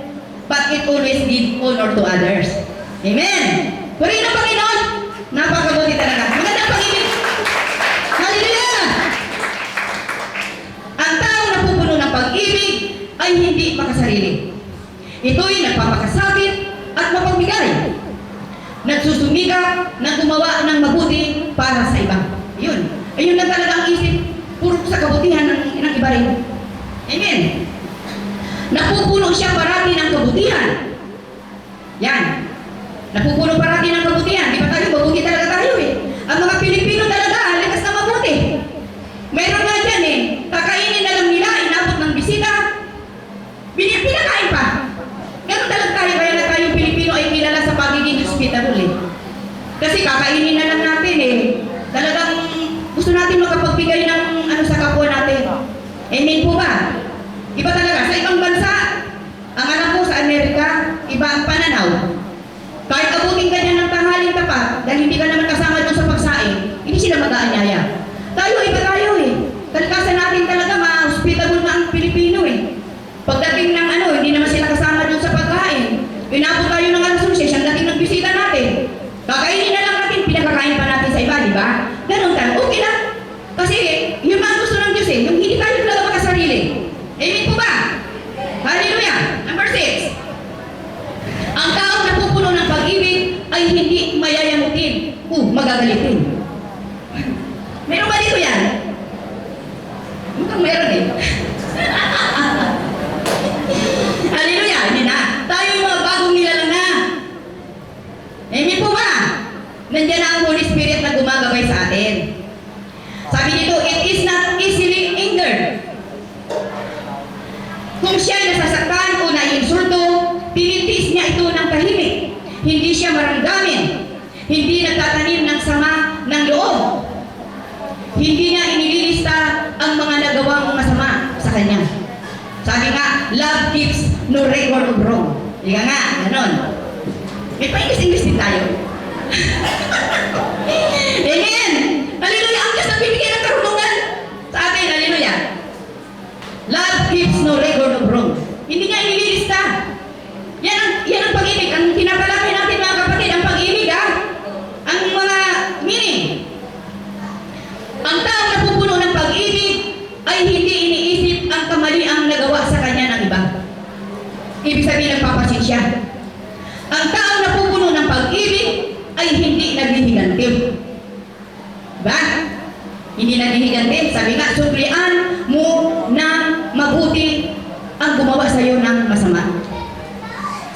but it always gives honor to others. Amen. Purihin ang Panginoon. Napakabuti talaga. Magandang pag-ibig. Hallelujah. Ang taong napupuno ng pag-ibig ay hindi makasarili. Ito'y nagpapakasakit at mapagbigay. Nagsusumikap na gumawa ng mabuti para sa iba. Yun. Ayun lang talaga ang isip. Puro sa kabutihan ng iba rin. Amen. Napupuno siya parati ng kabutihan. Yan. Napupuno parati ng kabutihan. Di ba tayo? Mabuti talaga tayo eh. Ang mga Pilipino talaga, likas na mabuti. Meron nga dyan eh. Kakainin na lang nila, inabot ng bisita. Pinakain pa. Ganun talaga tayo. Kaya na tayong Pilipino ay kilala sa pagiging hospitable eh. Kasi kakainin na lang natin eh. Talagang gusto natin makapagbigay ng ano sa kapwa natin. Amen po ba? Iba talaga. Sa ibang bansa, ang alam ko sa Amerika, iba ang pananaw. Kahit abutin ka niya ng tanghaling tapat, dahil hindi ka naman kasama doon sa pagsaing, hindi sila mag-aanyaya. Tayo, iba tayo eh. Kalikasan natin talaga, ma-hospitable na ang Pilipino eh. Pagdating ng ano, hindi naman sila kasama doon sa pagkain. Pinabot tayo ng alas 11, siyang dating nagbisita natin. Kakainin na lang natin, pinakakain pa natin sa iba, di ba? Ganun tayo, okay lang. Kasi yung mga gusto ng Diyos eh, yung hindi tayo talaga makasarili. Amen po ba? Hallelujah. Number 6. Ang taong napupuno ng pag-ibig ay hindi mayayamutin. Magagalitin. Meron ba dito yan? Mukhang meron eh. Hallelujah. Hindi na. Tayo yung mga bagong nilalang na. Amen po ba? Nandiyan na ang Holy Spirit na gumagabay sa atin. Sabi dito, it is not easily angered. Kung siya nasasaktan o naiinsulto, tinitiis niya ito ng tahimik. Hindi siya maramdamin. Hindi nagtatanim ng sama ng loob. Hindi niya inililista ang mga nagawang masama sa kanya. Sabi nga, love keeps no record of wrong. Ika nga, ganon. May pa-English din tayo. Amen! Hallelujah! Ang Diyos na bibigyan ng karunungan sa atin. Hallelujah! Love keeps no record of wrong. Hindi niya inililista. Yan ang pag-ibig. Ang tinatalakay natin mga kapatid, ang pag-ibig ha. Ang mga meaning. Ang taong napupuno ng pag-ibig ay hindi iniisip ang kamaliang nagawa sa kanya ng iba. Ibig sabihin nagpapasin siya. Ang taong napupuno ng pag-ibig ay hindi naghihiganti. Ba? Hindi naghihiganti. Sabi nga, suklian mo ng mabuti ang gumawa sa iyo ng masama.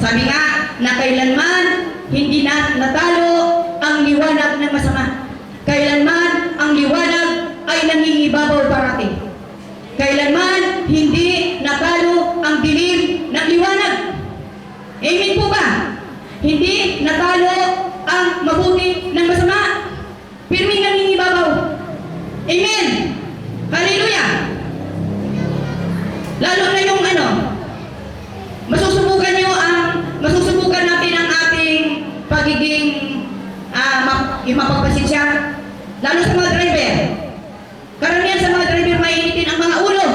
Sabi nga, na kailanman hindi na natalo ang liwanag ng masama. Kailanman ang liwanag ay nangingibabaw parati. Kailanman hindi natalo ang dilim ng liwanag. Amen po ba? Hindi natalo ang mabuti ng masama. Pirming nangingibabaw. Amen. Hallelujah. Lalo na yung ano, masusubukan natin ang ating pagiging mapagpasensya. Lalo sa mga driver. Karamihan sa mga driver mainitin ang mga ulo.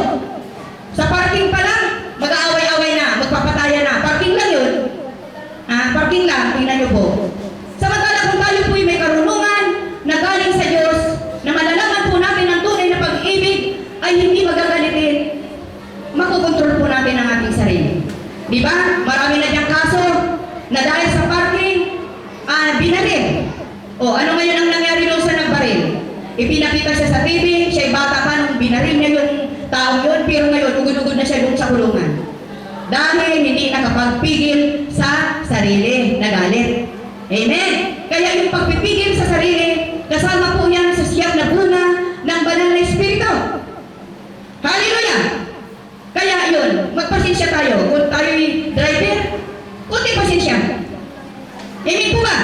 Sa parking pa lang, mag-aaway-away na, magpapataya na. Parking lang yun. Parking lang, tingnan nyo po. Samantala kung tayo po'y may karunungan na galing sa Diyos, na malalaman po natin ang tunay na pag-ibig, ay hindi magagalitin, makukontrol po natin ang ating sarili. Di ba? Marami na diyang kaso na dahil sa parking, binaril. O, ano ngayon ang nangyari doon sa nagbaril? Ipinakita siya sa TV, siya'y bata pa nung binaril niya yung tao yun, pero ngayon, ugod-ugod na siya doon sa kulungan. Dahil hindi nakapagpigil sa sarili na galit. Amen? Kaya yung pagpipigil sa sarili, kasama po yan sa siyam na bunga ng banal na Espiritu. Hallelujah! Kaya yun, magpasensya tayo. Kung tayo'y driver, kunti pasensya. Amen po ba?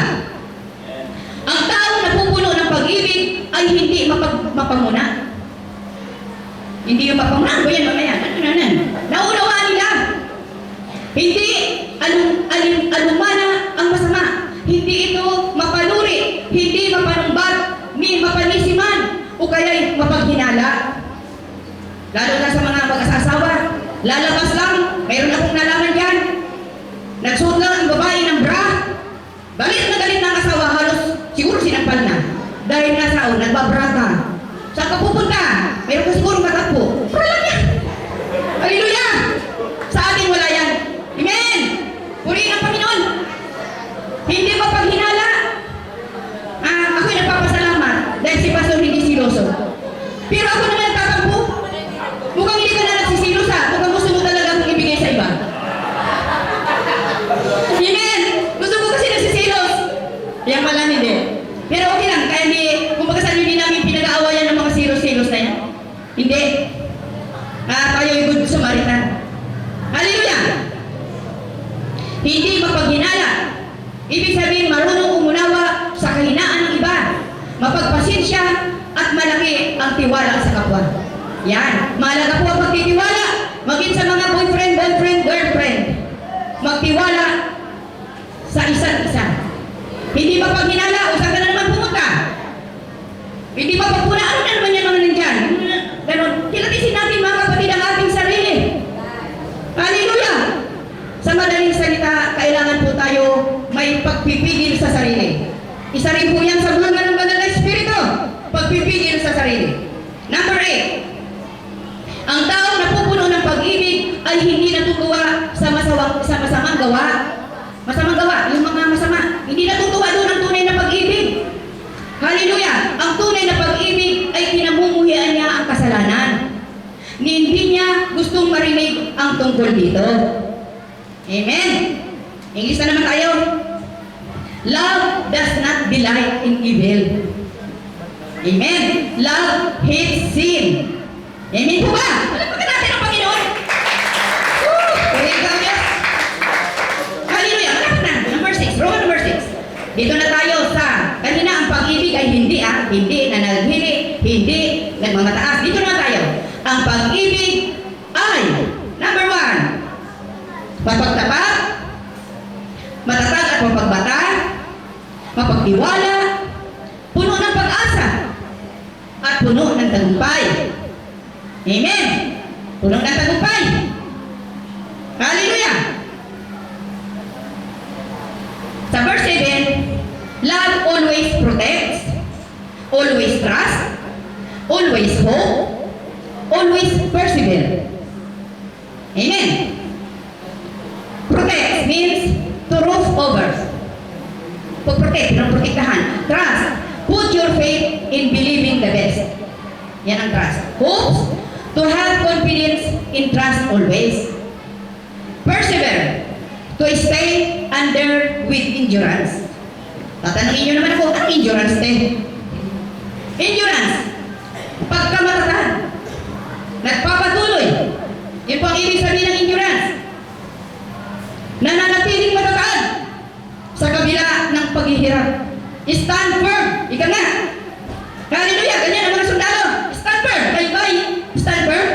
Ang tao na pupuno ng pag-ibig ay hindi mapamuna. Hindi yung mapamuna. Ano yan mamaya? Naunawaan nila. Hindi alumana ang masama. Hindi ito mapanuri. Hindi mapanumbat. Ni mapanisiman. O kaya'y mapaghinala. Lalo na sa mga mag-asawa. Lalabas lang. Mayroon akong nalaman dyan. Nagsuot lang ang babae ng bra. Galit na galit ng asawa. Halos siguro sinampal na. Dahil nasa nagbabra ka. Saan ka pupunta? Mayroon ka siguro matakbo. Bra lang yan. Hallelujah! Sa atin wala yan. Amen! Purihin ang Panginoon. Hindi ba paghinala? Ako'y nagpapasalamat dahil si Pastor hindi siloso. Pero ako naman nagtatampo. Mukhang hindi ka na nagsisilos ha. Mukhang gusto mo talaga akong ibigay sa iba. Amen! Gusto ko kasi nagsisilos. Yan pala hindi. Pero okay lang. Kaya kumbaga sa hindi namin pinag-aawayan ng mga silos-silos na yan. Hindi. Tayo yung good Samaritan. Hallelujah! Hindi mapaghinala. Ibig sabihin, marunong umunawa sa kahinaan ng iba. Mapagpasensya at malaki ang tiwala sa kapwa. Yan. Mahalaga po ang magtitiwala. Maging sa mga boyfriend, girlfriend. Magtiwala sa isa't isa. Hindi mapaghinala. O saan ka na naman pumunta? Hindi mapagpuna. Ano na naman yan mga nandyan? Ganon. Kilatisin natin mga kapatid ang ating sarili. Hallelujah! Sa madaling salita, kailangan po tayo may pagpipigil sa sarili. Isa rin po yan sa bunga ng banal na Espiritu. Pagpipigil sa sarili. Number 8. Ang tao na pupuno ng pag-ibig ay hindi natutuwa sa masamang gawa. Masamang gawa, yung mga masama. Hindi natutuwa doon ang tunay na pag-ibig. Hallelujah! Ang tunay na pag-ibig ay pinamumuhian niya ang kasalanan. Hindi niya gustong marinig ang tungkol dito. Amen. English na naman tayo. Love does not delight in evil. Amen. Love hates sin. Amen po ba? Palagpagan natin ang Panginoon. Hallelujah. Malapit na. Number 6. Roman number 6. Dito na tayo sa kanina ang pag-ibig ay hindi nananghili, hindi nagmamataas. Dito na tayo. Ang pag-ibig ay number 1. Mapagtapat, matatag at mapagbata, mapagtiwala, puno ng pag-asa, at puno ng tagumpay. Amen! Puno ng tagumpay. Hallelujah! Sa verse 7, love always protects, always trusts, always hope, always persevere. Amen! Protect means to roof over. Protect, protektahan. Trust. Put your faith in believing the best. Yan ang trust. Hope. To have confidence in trust always. Persevere. To stay under with endurance. Tatanungin nyo naman ako, anong endurance din? Endurance. Pagkamatatag. Nagpapatuloy. Yun po ang ibig sabihin ng endurance. Nananatiling matatag sa kabila ng paghihirap. Stand firm. Ika nga. Hallelujah. Ganyan ang mga sundalo. Stand firm. Bye-bye. Stand firm.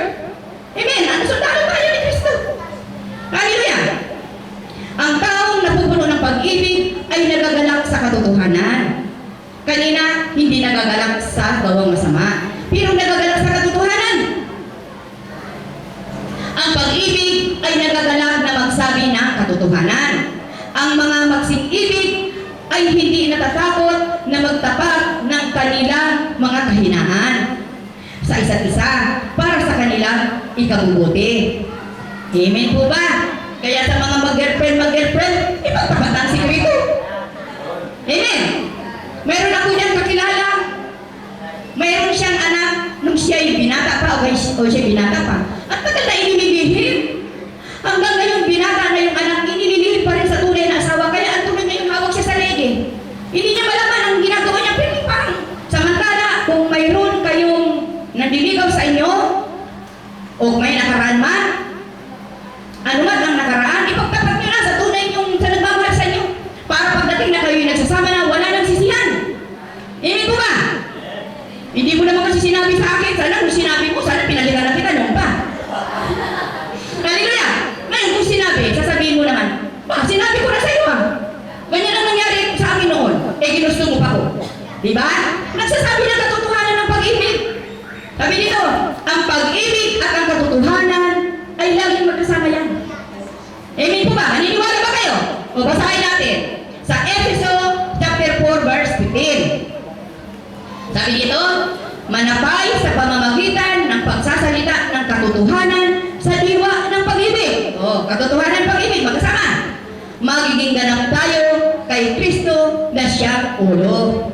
Amen. Ang sundalo tayo ni Kristo. Hallelujah. Ang taong napupuno ng pag-ibig ay nagagalak sa katotohanan. Kanina, hindi nagagalak sa gawang masama. Pero nagagalak sa katotohanan. Ang pag-ibig ay nagagalak na magsabi ng katotohanan. Ang mga magsing-ibig ay hindi natatakot na magtapat ng kanilang mga kahinaan sa isa't isa para sa kanilang ikabubuti. Amen po ba? Kaya sa mga mag-girlfriend, ipagtapat ang sikreto. Amen. Mayroon ako dyan kakilala. Mayroon siyang anak nung siya'y binata pa o siya binata pa. At tagal na inililihim. Hanggang ngayon binata na yung anak, inililihim pa rin sa tunay na asawa. Kaya ang tunay niya yung hawak siya sa lege. Hindi niya Amen po ba? Naniniwala ba kayo? O basahin natin. Sa Efeso chapter 4 verse 15. Sabi dito, manapay sa pamamagitan ng pagsasalita ng katotohanan sa diwa ng pag-ibig. O, katotohanan ng pag-ibig, magkasama. Magiging ganap tayo kay Kristo na siyang ulo.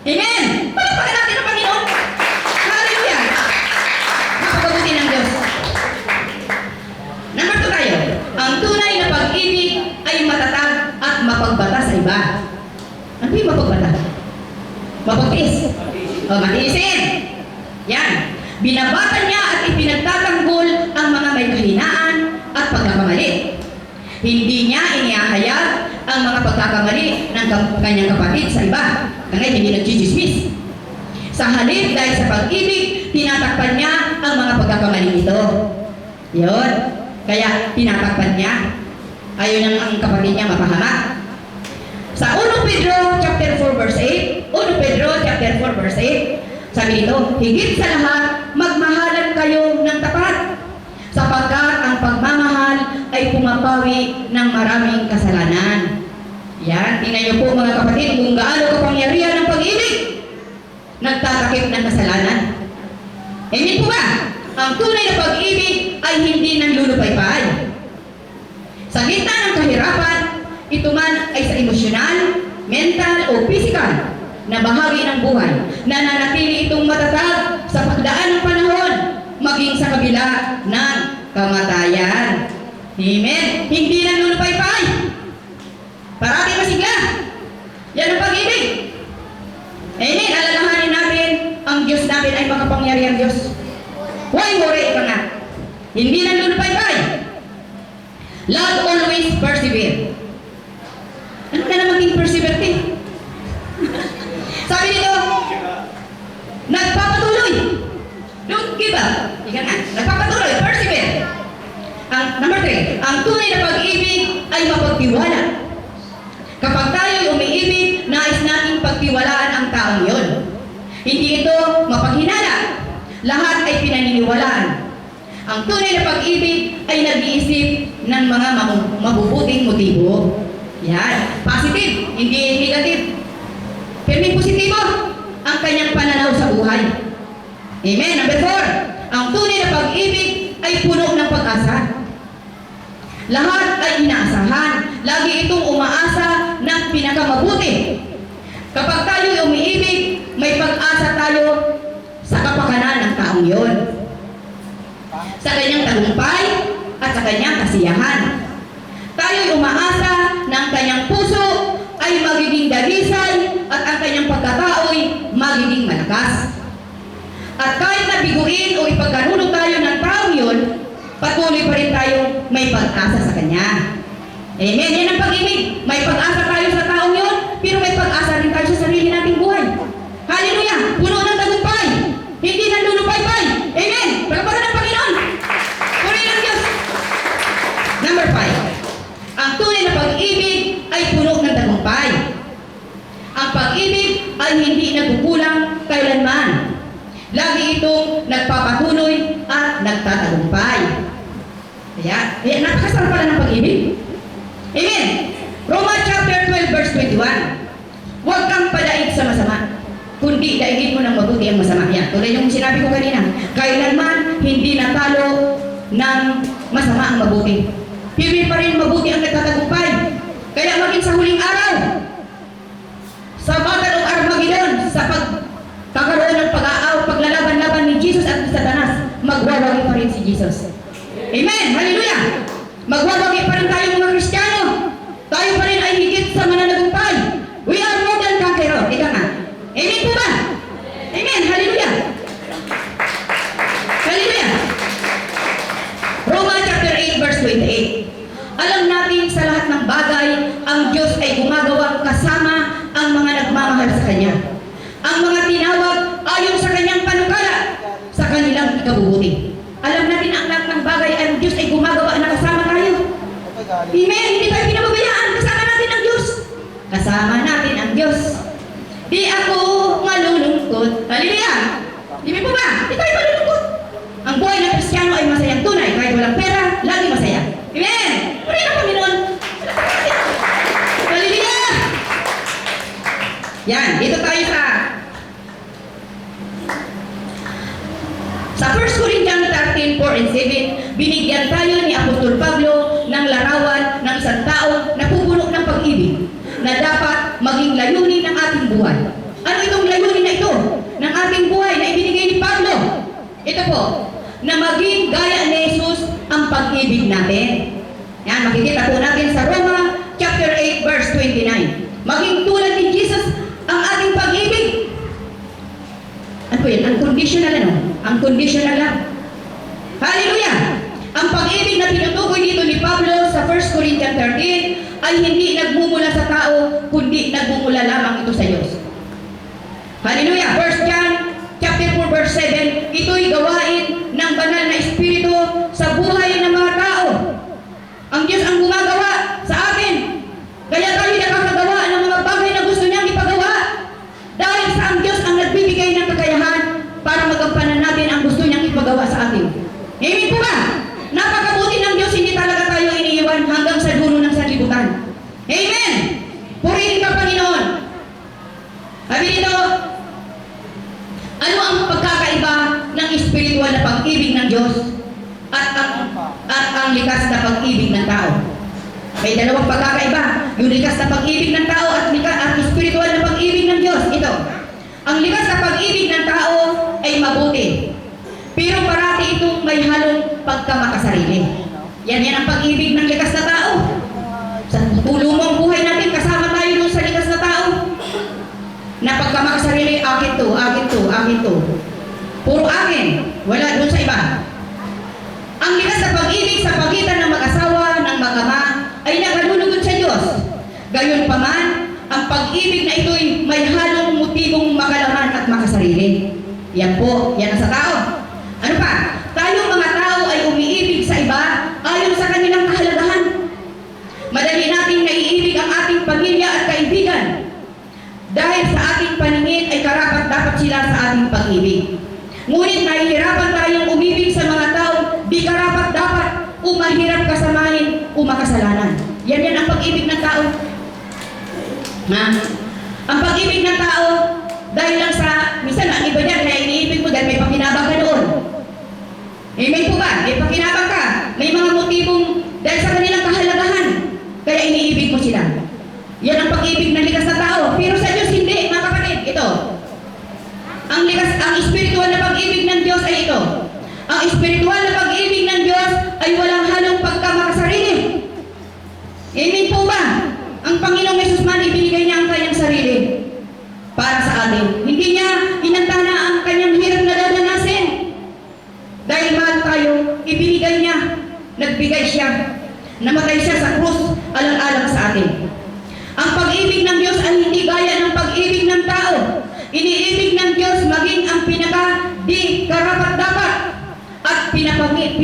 Amen! Palakpakan natin ang Panginoon. Hallelujah! Napakabuti ng Diyos. Number 2 tayo. Ang tunay na pag-ibig ay matatag at mapagbata sa iba. Ano yung mapagbata? Mapagtiis. O, matiisin. Yan. Binabata niya at ipinagtatanggol ang mga may kahinaan at pagkakamali. Hindi niya inihahayag ang mga pagkakamali ng kanyang kapatid sa iba. Kaya hindi nagchichismis. Sa halip dahil sa pag-ibig, tinatakpan niya ang mga pagkakamali nito. Yun. Kaya tinatakpan niya. Ayaw nang ang kapatid niya mapahamak. Sa 1 Pedro chapter 4 verse 8, 1 Pedro chapter 4 verse 8, sabi dito, higit sa lahat, magmahalan kayo ng tapat, sapagkat ang pagmamahal ay pumapawi ng maraming kasalanan. Yan, tingnan niyo po mga kapatid kung gaano kapangyarihan ng pag-ibig. Nagtatakip ng kasalanan. Amen po ba? Ang tunay na pag-ibig ay hindi nanlulupaypay. Sa gitna ng kahirapan, ito man ay sa emosyonal, mental o physical na bahagi ng buhay, nananatili itong matatag sa pagdaan ng panahon, maging sa kabila ng kamatayan. Amen? Hindi nanlulupaypay. Parati masigla. Yan ang pag-ibig. Amen? Alalahanin natin, ang Diyos natin ay makapangyarihang Diyos. Huwag worry ka nga. Hindi nanlulupaypay. Love always persevere. Ano ka na maging perseverante? Sabi nito, nagpapatuloy. Don't give up. Ika nga, nagpapatuloy, persevere. Number 3, ang tunay na pag-ibig ay mapagtiwala. Kapag tayo'y umiibig, nais nating pagtiwalaan ang taong yon. Hindi ito mapaghinala. Lahat ay pinaniniwalaan. Ang tunay na pag-ibig ay nag-iisip ng mga mabubuting motibo. Yan. Positive, hindi negative. Pero may positibo ang kanyang pananaw sa buhay. Amen. Number 4, ang tunay na pag-ibig ay puno ng pag-asa. Lahat ay inaasahan. Lagi itong umaasa ng pinakamabuti. Kapag tayo'y umiibig, may pag-asa tayo sa kapakanan ng taong yon, sa kanyang tagumpay at sa kanyang kasiyahan. Tayo'y umaasa na ang kanyang puso ay magiging dalisay at ang kanyang pagkatao'y magiging malakas. At kahit nabiguin o ipagkanuno tayo ng taong yun, patuloy pa rin tayo may pag-asa sa kanya. Amen. Yan ang pag-ibig. May pag-asa tayo sa taong yun, pero may pag-asa rin tayo sa sarili nating buhay. Hallelujah! Puno ng tagumpay. Hindi nanlulupaypay. Amen. Palakpakan ng Panginoon. Purihin ng Diyos. Number 5. Ang tunay na pag-ibig ay puno ng tagumpay. Ang pag-ibig ay hindi nagkukulang kailanman. Lagi itong nagpapatuloy at nagtatagumpay. Kaya napakasarap pala ng pag-ibig. Amen. Romans chapter 12 verse 21. Huwag kang padaig sa masama, kundi daigin mo ng mabuti ang masama. Yan, tulad yung sinabi ko kanina, kailanman hindi natalo ng masama ang mabuti. Hindi pa rin mabuti ang nagtatagumpay. Kaya maging sa huling araw, sa Battle of Armageddon, sa pagkakaroon ng paglalaban-laban ni Jesus at ni Satanas, magwawagi pa rin si Jesus. Amen! Hallelujah! Magwawagi pa rin tayo mga Kristiyano. Tayo pa rin ay higit sa mananagumpay. We are more than conqueror. Ika nga. Amen po ba? Amen! Hallelujah! Hallelujah! Romans chapter 8 verse 28. Alam natin sa lahat ng bagay, ang Diyos ay gumagawang kasama ang mga nagmamahal sa Kanya. Ang mga tinawag ayon sa Kanyang panukala sa kanilang ikabubuti. Alam natin ang lahat ng bagay, ang Diyos ay gumagawa na kasama tayo. Amen. Hindi tayo pinababayaan. Kasama natin ang Diyos. Kasama natin ang Diyos. Di ako malulungkot. Hallelujah. Di ba po ba? Di tayo malulungkot. Ang buhay ng Kristiyano ay masayang tunay. Kahit walang pera, lagi masaya. Amen. Yan, dito tayo sa 1 Corinthians 13, 4 and 7, binigyan tayo ni Apostol Pablo ng larawan ng isang tao na pupuno ng pag-ibig na dapat maging layunin ng ating buhay. Ano itong layunin na ito ng ating buhay na ibinigay ni Pablo? Ito po, na maging gaya ni Jesus ang pag-ibig natin. Yan, makikita po natin sa Roma chapter 8 verse 29. Maging tulad ni Jesus ang ating pag-ibig. Ano po yan? Unconditional ano? Unconditional lang. Hallelujah! Ang pag-ibig na tinutukoy dito ni Pablo sa 1 Corinthians 13 ay hindi nagmumula sa tao, kundi nagmumula lamang ito sa Diyos. Hallelujah! 1 John chapter 4 verse 7, ito'y gawain ng banal na Espiritu sa buhay ng mga tao. Ang Diyos ang gumagawa sa atin. Kaya tayo nakakagawa ng mga bagay na gusto niyang ipagawa. Dahil sa ang Diyos ang nagbibigay ng kakayahan para magampanan natin ang gusto niyang ipagawa sa atin. Amen po ba? Napakabuti ng Diyos, hindi talaga tayo iniiwan hanggang sa dulo ng sanlibutan. Amen! Purihin ka, Panginoon. Sabi dito, ano ang pagkakaiba ng espiritual na pag-ibig ng Diyos at ang likas na pag-ibig ng tao? May dalawang pagkakaiba. Yung likas na pag-ibig ng tao at espiritual na pag-ibig ng Diyos. Ito. Ang likas na pag-ibig ng tao ay mabuti. Pero parati itong may halong pagkamakasarili. Yan ang pag-ibig ng likas na tao. Sa tulumang buhay natin, kasama tayo doon sa likas na tao. Na pagkamakasarili, akin to, akin to, akin to. Puro akin. Wala doon sa iba. Ang likas na pag-ibig sa pagitan ng mag-asawa, ng mag-ama, ay nakalulugod sa Diyos. Gayon pa man, ang pag-ibig na ito'y may halong motibong makalaman at makasarili. Yan po, yan ang sa tao. Ano pa? Tayong mga tao ay umiibig sa iba ayon sa kanilang kahalagahan. Madali nating naiibig ang ating pamilya at kaibigan. Dahil sa ating paningin ay karapat-dapat sila sa ating pag-ibig. Ngunit nahihirapan tayong umibig sa mga tao di karapat-dapat o mahirap kasamahin o makasalanan. Yan ang pag-ibig ng tao. Ang pag-ibig ng tao, dahil lang sa, minsan ang iba dyan, kaya iniibig mo dahil may pakinabang ka doon. May po ba? May pakinabang ka. May mga motibong dahil sa kanilang kahalagahan. Kaya iniibig mo sila. Yan ang pag-ibig ng likas na tao. Pero sa Diyos hindi, mga kapatid. Ito. Ang espiritual na pag-ibig ng Diyos ay ito. Ang espiritual na pag-ibig ng Diyos ay walang halong pagkamakasarili. Amen po ba? Ang Panginoong Yesus man, ibinigay niya ang kanyang sarili para sa atin. Hindi niya inantana ang kanyang hirap na dadanasin. Dahil mahal tayo, ibinigay niya. Nagbigay siya. Namatay siya sa krus, alang-alang sa atin. Ang pag-ibig ng Diyos ay hindi gaya ng pag-ibig ng tao. Iniibig ng Diyos maging ang pinaka-di karapat-dapat at pinapangit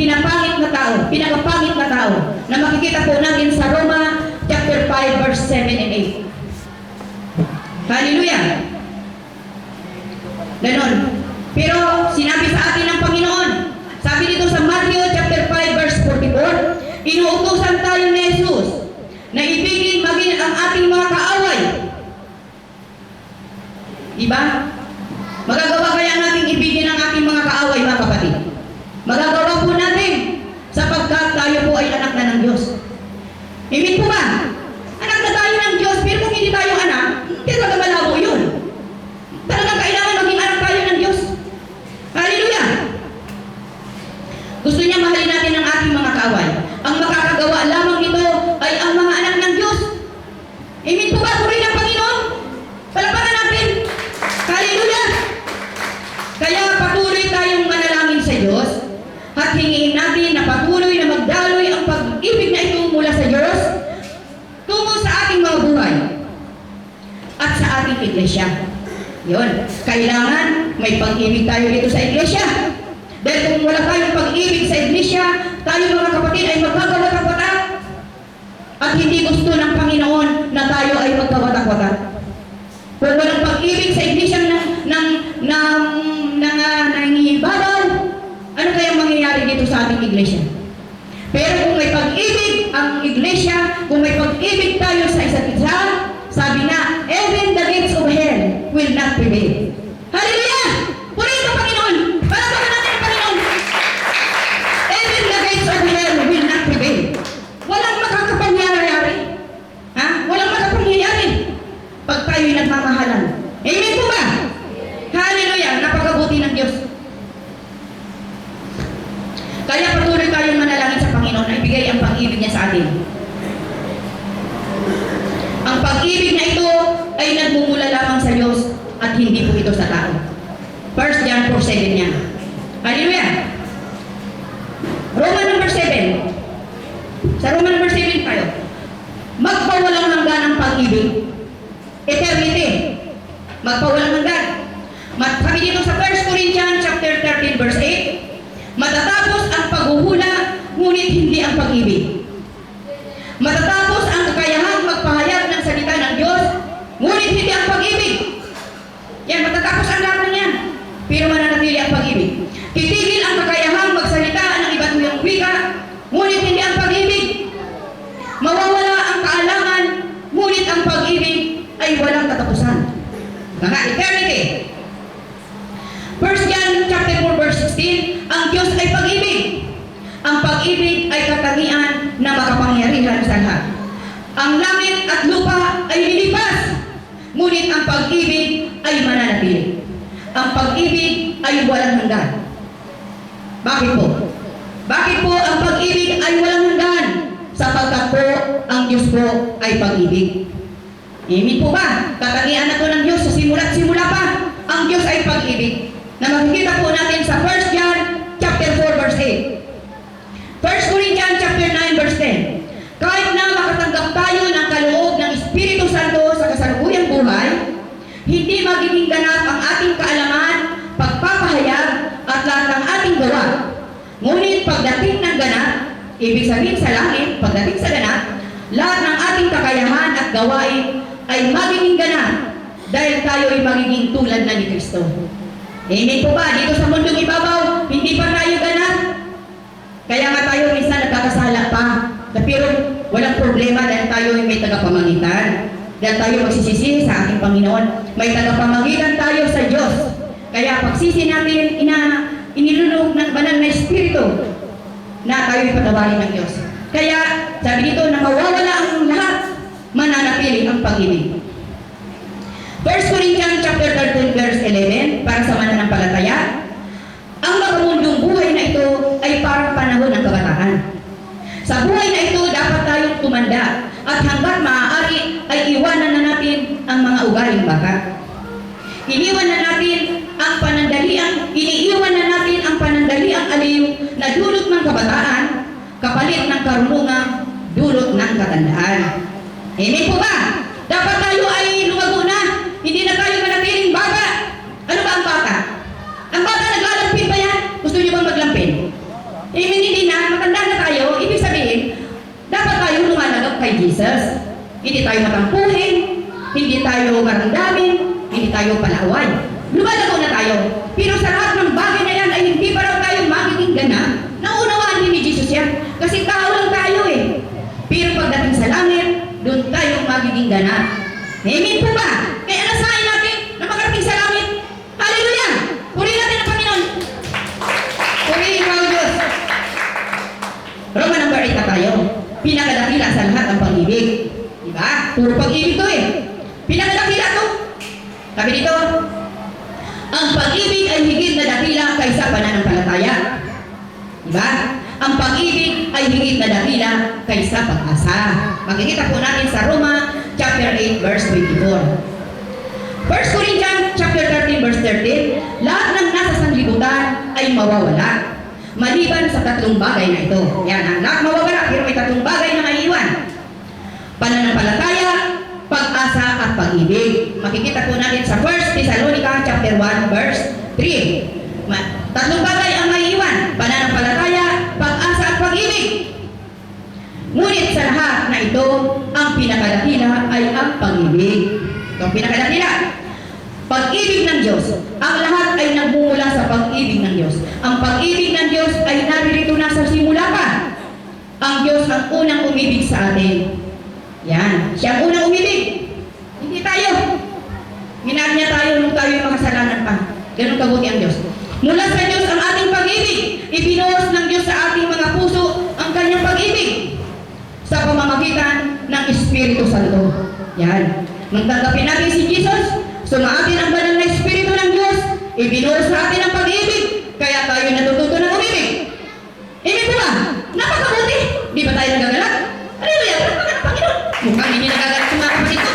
na tao, pinakapangit na tao na makikita po natin sa Roma chapter 5 verse 7 and 8. Hallelujah! Ganon. Pero sinabi sa atin ng Panginoon, sabi dito sa Matthew chapter 5 verse 44, inuutusan tayo ni Jesus na ibigin maging ang ating mga kaaway. Diba? Magagawa kaya nating ibigin ang ating mga kaaway, mga kapatid? Magagawa po natin sapagkat tayo po ay anak na ng Diyos. Amen po ba? Anak na tayo ng Diyos, pero kung hindi tayo anak, hindi talaga malabo yun. Talagang kailangan maging anak tayo ng Diyos. Hallelujah! Gusto niya mahalin natin ang ating mga kaaway. Ang makakagawa lamang nito ay ang mga anak ng Diyos. Amen po ba? Purihin ang Panginoon. Palapakan natin. Hallelujah! Kaya patuloy tayong manalangin sa Diyos at hingin natin na patuloy na magdaloy ang pag-ibig na ito mula sa Diyos tungo sa ating mga buhay at sa ating iglesia. Yun. Kailangan may pag-ibig tayo dito sa iglesia. Dahil kung wala tayong pag-ibig sa iglesia, tayo mga kapatid ay magkakawatak-watak at hindi gusto ng Panginoon na tayo ay magkawatak-watak. Kung walang pag-ibig sa iglesia nangingibabaw, ano kayang mangyayari dito sa ating iglesia? Pero kung may pag-ibig ang iglesia, kung may pag-ibig tayo sa isa't isa, sabi na, even the gates of hell prevail. Hallelujah! Purihin ang Panginoon! Palakpakan natin ang Panginoon! Even the gates of hell will not prevail. Walang makakapangyayari. Ha? Walang makapangyayari pag tayo'y nagmamahalan. Amen po ba? Hallelujah! Napakabuti ng Diyos. Kaya patuloy tayong manalangin sa Panginoon na ibigay ang pag-ibig niya sa atin. Ang pag-ibig na ito ay nagmumula lamang sa Diyos at hindi po ito sa tao. 1 John 4:7 niya. Hallelujah! Roman number 7. Sa Roman number 7 tayo. Magpawalang hanggan ang pag-ibig. Eternity. Magpawalang hanggan. Sabi dito sa 1 Corinthians chapter 13 verse 8, matatapos ang paghuhula, ngunit hindi ang pag-ibig. Matatapos ang kakayahang magpahayag ng salita ng Diyos, ngunit hindi ang pag-ibig. Yan, matatapos ang lahat ng yan, pero mananatili ang pag-ibig. Titigil ang kakayahang magsalita ng iba't ibang wika, ngunit hindi ang pag-ibig. Mawawala ang kaalaman, ngunit ang pag-ibig ay walang katapusan. Mga eternity. 1 John chapter 4 verse 16, ang Diyos ay pag-ibig. Ang pag-ibig ay katangian na makapangyarihan sa lahat. Ang langit at lupa ay lilipas, ngunit ang pag-ibig ay mananatili. Ang pag-ibig ay walang hanggan. Bakit po? Bakit po ang pag-ibig ay walang hanggan? Sapagkat po ang Diyos po ay pag-ibig. Amen po ba? Katangian na to ng Diyos sa simula't simula pa. Ang Diyos ay pag-ibig. Na makikita po natin sa 1 John chapter 4 verse 8. 1 Corinthians chapter 9 verse 10. Kahit na makatanggap tayo ng kaloob ng Espiritu Santo sa kasalukuyang buhay, hindi magiging ganap ang ating kaalaman, pagpapahayag at lahat ng ating gawa. Ngunit pagdating ng ganap, ibig sabihin sa langit, pagdating sa ganap, lahat ng ating kakayahan at gawain ay magiging ganap dahil tayo ay magiging tulad na ni Kristo. Amen po ba? Dito sa mundong ibabaw, hindi pa tayo ganap. Kaya nga tayo minsan nagkakasala pa. Pero walang problema dahil tayo ay may tagapamagitan. Dahil tayo magsisisi sa ating Panginoon. May tagapamagitan tayo sa Diyos. Kaya pagsisi natin, inilulog ng banal na Espiritu na tayo ay patawarin ng Diyos. Kaya sabi dito na mawawala ang lahat, mananatili ang pag-ibig. 1 Corinthians chapter 13 verse 11, para sa mananampalataya, ang makamundong buhay na ito ay parang panahon ng kabataan. Sa buhay na ito, dapat tayong tumanda at hanggat maaari ay iwanan na natin ang mga ugaling baka. Iniiwan na natin ang panandaliang aliw na dulot ng kabataan, kapalit ng karunungang dulot ng katandaan. Amen po ba? Dapat tayo ay lumago na. Hindi na tayo manatiling bata. Ano ba ang bata? Ang bata naglalampin ba yan? Gusto niyo bang maglampin? Hindi na. Matanda na tayo. Ibig sabihin, dapat tayo lumalagap kay Jesus. Hindi tayo matampuhin. Hindi tayo maramdamin. Hindi tayo palaway. Lumalago na tayo. Pero sa lahat ng bagay na yan ay hindi pa raw tayo magiging ganap. Naunawaan din ni Jesus yan. Kasi tao lang tayo eh. Pero pagdating sa langit, doon tayo magiging ganap. Amen po ba? Kaya nasahin natin na makarating sa langit. Hallelujah! Purihin natin ang Panginoon. Purihin mo ang Diyos. Roman number 8 na tayo. Pinakadakila sa lahat ang pag-ibig. Diba? Puro pag-ibig to eh. Pinakadakila to. Sabi dito, ang pag-ibig ay higit na dakila kaysa pananampalataya. Diba? Ang pag-ibig ay higit na dakila kaysa pag-asa. Makikita po natin sa Roma chapter 8 verse 24. 1 Corinthians chapter 13 verse 13, lahat ng nasa sanlibutan ay mawawala. Maliban sa tatlong bagay na ito. Yan, ang lahat mawawala, pero may tatlong bagay na maiiwan. Pananampalataya, pag-asa at pag-ibig. Makikita po natin sa 1 Thessalonica chapter 1 verse 3. Tatlong bagay ang maiiwan. Pananampalataya, pag-asa at pag-ibig. Ngunit sa lahat na ito, ang pinakadakila ay ang pag-ibig. Ito ang pinakadakila. Pag-ibig ng Diyos. Ang lahat ay nagmumula sa pag-ibig ng Diyos. Ang pag-ibig ng Diyos ay naririto na sa simula pa. Ang Diyos ang unang umibig sa atin. Yan. Siya ang unang umibig. Hindi tayo. Minahal niya tayo nung tayo Ganun kabuti ang Diyos. Mula sa Diyos ang ating pag-ibig. Ibinuhos ng Diyos sa ating mga puso ang kanyang pag-ibig sa pamamagitan ng Espiritu Santo. Yan. Nung tanggapin natin si Jesus, sumaatin ang banal na Espiritu ng Diyos, ibinuhos sa atin ang pag-ibig, kaya tayo natututo ng umibig. Amen po ba? Napakabuti. Di ba tayo nagagalak? Hallelujah! Pagpakan ng Panginoon. Mukhang hindi nagagalak sa mga kapatid ko.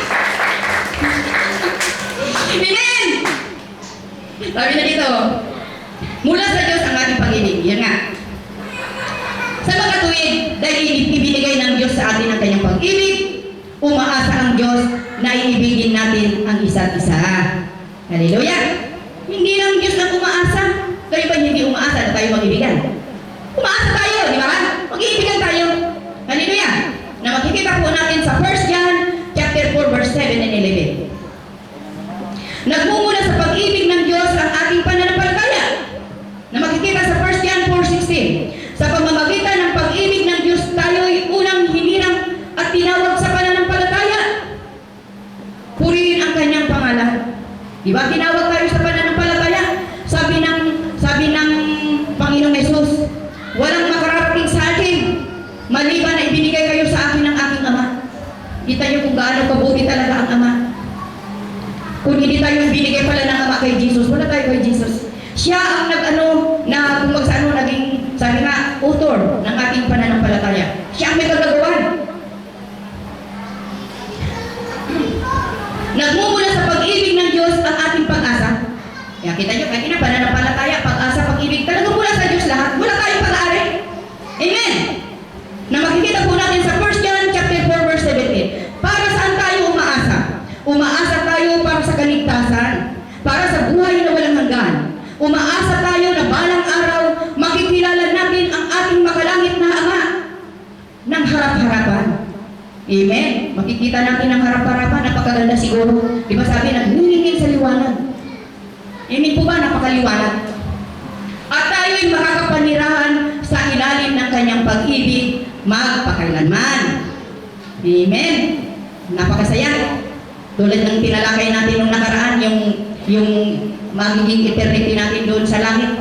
Amen! Sabi na dito, mula sa Diyos ang ating pag-ibig. Yan nga. Sa mga tuwid, dahil ibinigay ng Diyos sa atin ang kanyang pag-ibig, umaasa ang Diyos na iibigin natin ang isa't isa. Hallelujah! Hindi lang Diyos ang umaasa. Kayo ba hindi umaasa na tayo mag-ibigan? Umaasa tayo, di ba? Mag-iibigan tayo. Hallelujah! Na makikita po natin sa 1 John chapter 4 verse 7 and 11. Nagmumula sa pag-ibig ng Diyos ang ating pananampalataya. Na makikita sa 1 John 4:16. Sa pamamagitan ng pag-ibig ng Diyos, tayo'y unang hinirang at tinawag sa pananampalataya. Purihin ang kanyang pangalan. Di ba? Tinawag tayo sa pananampalataya. Sabi ng Panginoong Yesus, walang makararating sa akin maliban na ibinigay kayo sa akin ng aking Ama. Kita niyo kung gaano kabuti talaga ang Ama. Kung hindi tayo binigay pala ng Ama kay Jesus, wala tayo kay Jesus. Siya ang naging, sabi nga, author ng ating pananampalataya. Siya ang may kagagawan. Nagmumula sa pag-ibig ng Diyos ang ating pag-asa. Kaya kita nyo, kanina, pananampalataya, pag-asa, pag-ibig, talagang mula sa Diyos lahat. Wala tayong pag-aari. Amen! Na makikita po natin sa 1 John chapter 4 verse 17. Para saan tayo umaasa? Umaasa tayo para sa kaligtasan, para sa buhay na walang hanggan. Umaasa tayo na balang araw makikilala natin ang ating makalangit na Ama ng harap-harapan. Amen. Makikita natin ang harap-harapan, napakaganda siguro. Di ba sabi, nagniningil sa liwanag. Amen po ba? Napakaliwanag. At tayo'y makakapanirahan sa ilalim ng kanyang pag-ibig magpakailanman. Amen. Napakasaya. Tulad ng tinalakay natin nung nakaraan, yung magiging eternity natin doon sa langit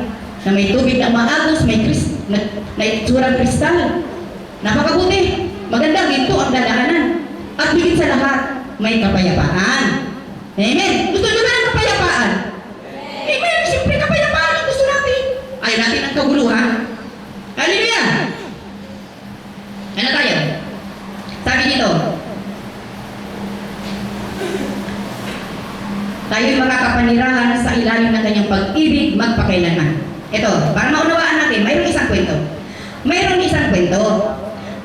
na may tubig na maagos, may na itsurang kristal. Napakabuti. Maganda, ginto ang dadaanan. At higit sa lahat, may kapayapaan. Amen. Gusto nyo ba ng kapayapaan? Amen. Siyempre kapayapaan ang gusto natin. Ayaw natin ang kaguluhan. Hallelujah. Ano tayo? Sabi dito, tayo'y makakapanirahan sa ilalim ng kanyang pag-ibig magpakailanman. Ito, para maunawaan natin, mayroong isang kwento.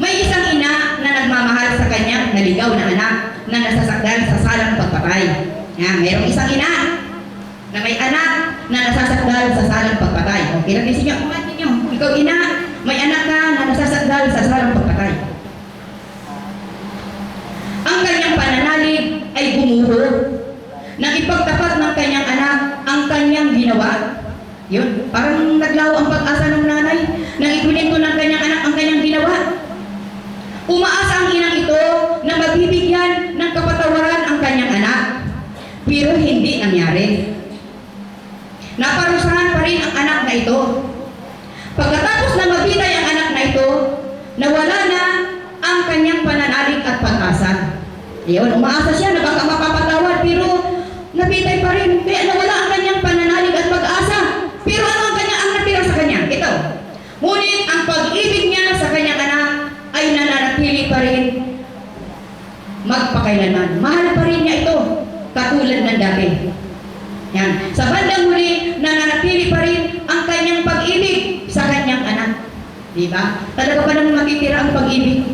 May isang ina na nagmamahal sa kanyang naligaw na anak na nasasakdal sa salang pagpatay. Mayroong isang ina na may anak na nasasakdal sa salang pagpatay. Okay, natin sinyo, kumatin nyo. Ikaw ina, may anak ka na nasasakdal sa salang pagpatay. Ang kanyang pananalig ay gumuho na ipagtapat ng kanyang anak ang kanyang ginawa. Yun, parang naglaho ang pag-asa ng nanay nang ikwento ng kanyang anak ang kanyang ginawa. Umaasa ang inang ito na magbibigyan ng kapatawaran ang kanyang anak, pero hindi nangyari. Naparusahan pa rin ang anak na ito. Pagkatapos na mabitay ang anak na ito, nawala na ang kanyang pananalig at pag-asa. Yun, umaasa siya na baka mapapatawad, pero nabitay pa rin. Kaya nawala ang kanyang pananalig at pag-asa. Pero ano ang natira sa kanya? Ito. Ngunit ang pag-ibig niya sa kanyang anak ay nananatili pa rin magpakailanman. Mahal pa rin niya ito, katulad ng dati. Yan. Sa bandang huli, nananatili pa rin ang kanyang pag-ibig sa kanyang anak. Diba? Talaga pa naman matitira ang pag-ibig.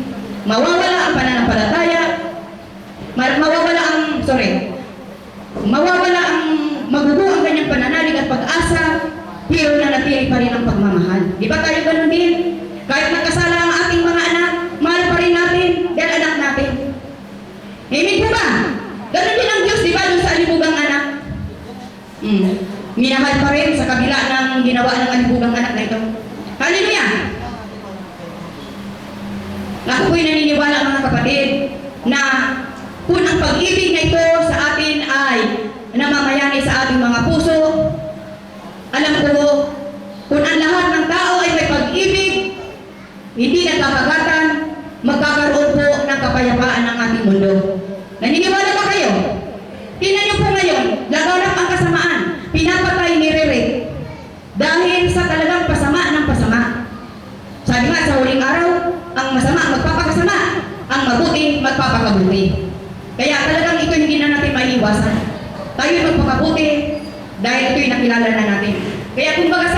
Mawawala ang pananampalataya. Mawawala ang maguguho ang kanyang pananalig at pag-asa, pero nanatili pa rin ang pagmamahal. Di ba tayo ganun din? Kahit nagkasala ang ating mga anak, mahal pa rin natin dahil anak natin. Amen po ba? Ganun din ang Diyos, di ba, dun sa alibugang anak? Minahal pa rin sa kabila ng ginawa ng alibugang anak na ito. Hallelujah! Ako po'y naniniwala mga kapatid na kung ang pag-ibig na ito sa atin ay namamayani sa ating mga puso, mundo. Naniniwala ba kayo? Tingnan niyo po ngayon, laganap ang kasamaan, pinapatay ni Rere dahil sa talagang pasama ng pasama. Sabi nga sa huling araw, ang masama magpapakasama, ang mabuti magpapakabuti. Kaya talagang ito hindi na natin maiiwasan. Tayo magpakabuti dahil ito'y nakilala na natin. Kaya kumbaga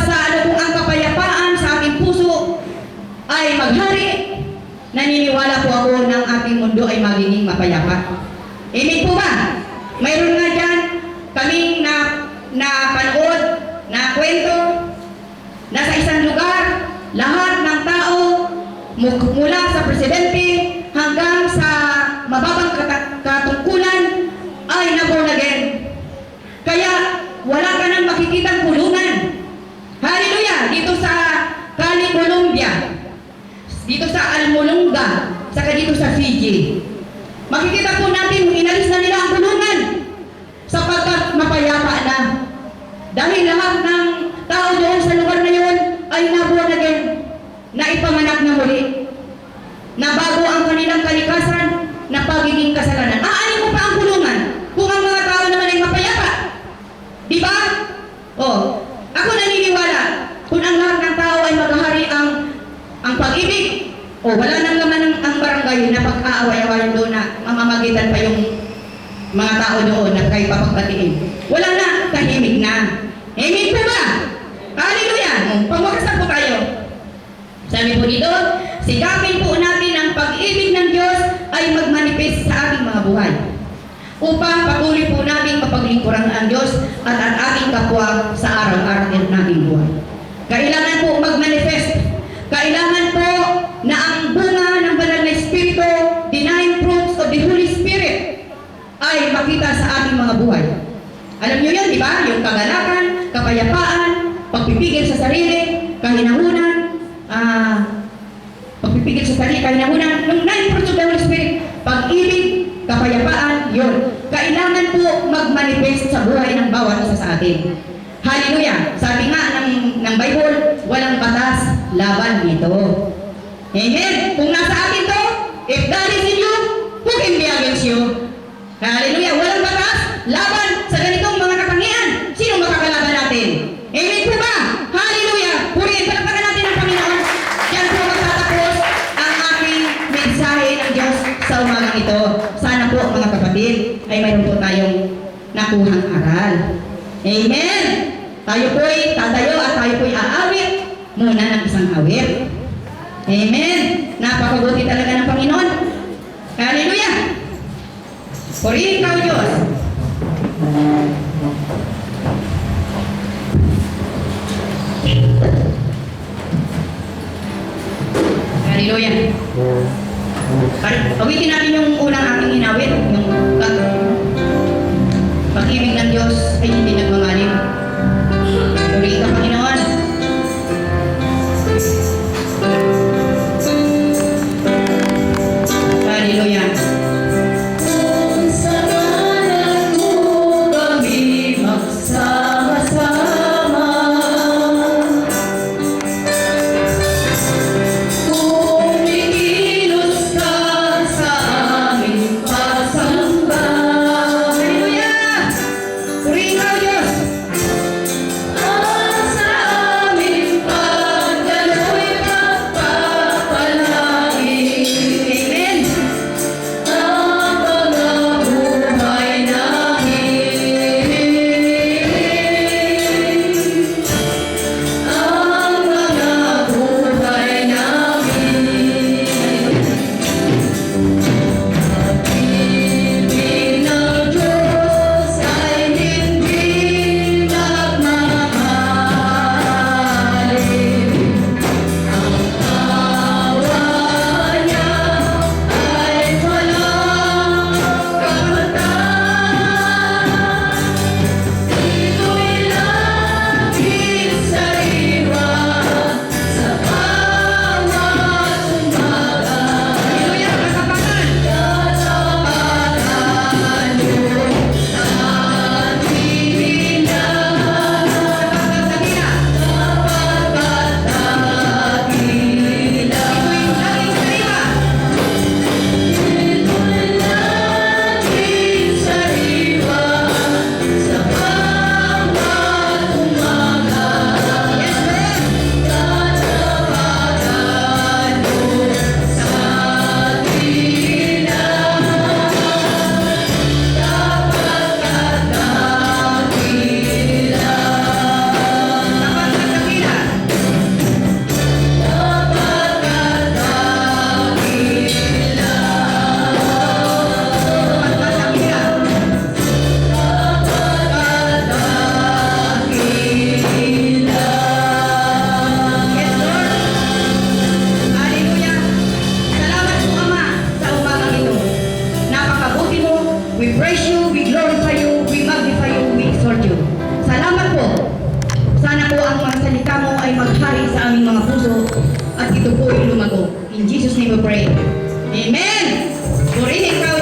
sa ano kung ang kapayapaan sa ating puso ay maghari, naniniwala po ako ng ating mundo ay magiging mapayapa. Amen po ba? Mayroon nga dyan kaming panood na kwento na sa isang lugar, lahat ng tao mula sa presidente hanggang sa mababang katungkulan ay na-born again. Kaya wala ka nang makikitang kulungan. Hallelujah! Dito sa Cali, Colombia, dito sa Almolonga, saka dito sa Fiji. Makikita po natin, inalis na nila ang kulungan sapagkat mapayapa na. Dahil lahat ng tao doon sa lugar na yun ay nabuwan again, na ipanganak na muli. Na bago ang kanilang kalikasan na pagiging kasalanan. Aanin mo pa ang kulungan kung ang mga tao naman ay mapayapa. Di ba? Oh, ako naniniwala kung ang lahat ng tao ay maghahari ang pag-ibig. O wala nang laman ang barangay na pag-aaway-awayan doon na mamamagitan pa yung mga tao doon na kayo papagbatiin. Wala na, tahimik na. Amen po ba? Hallelujah! Pagwakasan po tayo. Sabi po dito, sigapin po natin ang pag-ibig ng Diyos ay magmanifest sa ating mga buhay. Upang patuloy po natin mapaglingkuran ang Diyos at ang ating kapwa sa araw-araw ng ating buhay. Kailangan po mag-manifest. Kailangan po na ang bunga ng banal na Espiritu, the 9 fruits of the Holy Spirit, ay makita sa ating mga buhay. Alam niyo yan, di ba? Yung kagalakan, kapayapaan, pagpipigil sa sarili, kahinahunan, pagpipigil sa sarili, kahinahunan, yung 9 fruits of the Holy Spirit, pag-ibig, kapayapaan, yun. Kailangan po mag-manifest sa buhay ng bawat isa sa atin. Hallelujah! Sabi nga ng Bible, walang batas laban dito. Amen! Kung nasa atin to, if God is in you, who can be against you? Hallelujah! Walang batas laban sa ganitong mga katangian. Sino makakalaban natin? Amen po ba? Hallelujah! Purihin, palakpakan natin ang Panginoon. Yan po magtatapos ang aking mensahe ng Diyos sa umagang ito. Sana po mga kapatid ay mayroon po tayong nakuhang aral. Amen! Tayo po'y tatayo at tayo po'y aawit muna ng isang awit. Amen! Napakabuti talaga ng Panginoon. Hallelujah! Purihin ka, Diyos. Hallelujah! Awitin natin yung unang aking inawit, yung pag-ibig ng Diyos ay hindi nagmamalim. Purihin ka, Panginoon. Hallelujah. Kung sa ngalan mo kami magsama-sama, kung ikilos ka sa aming pasama, mo ay maghari sa aming mga puso at ito po ay lumago. In Jesus' name we pray. Amen! Purihin ka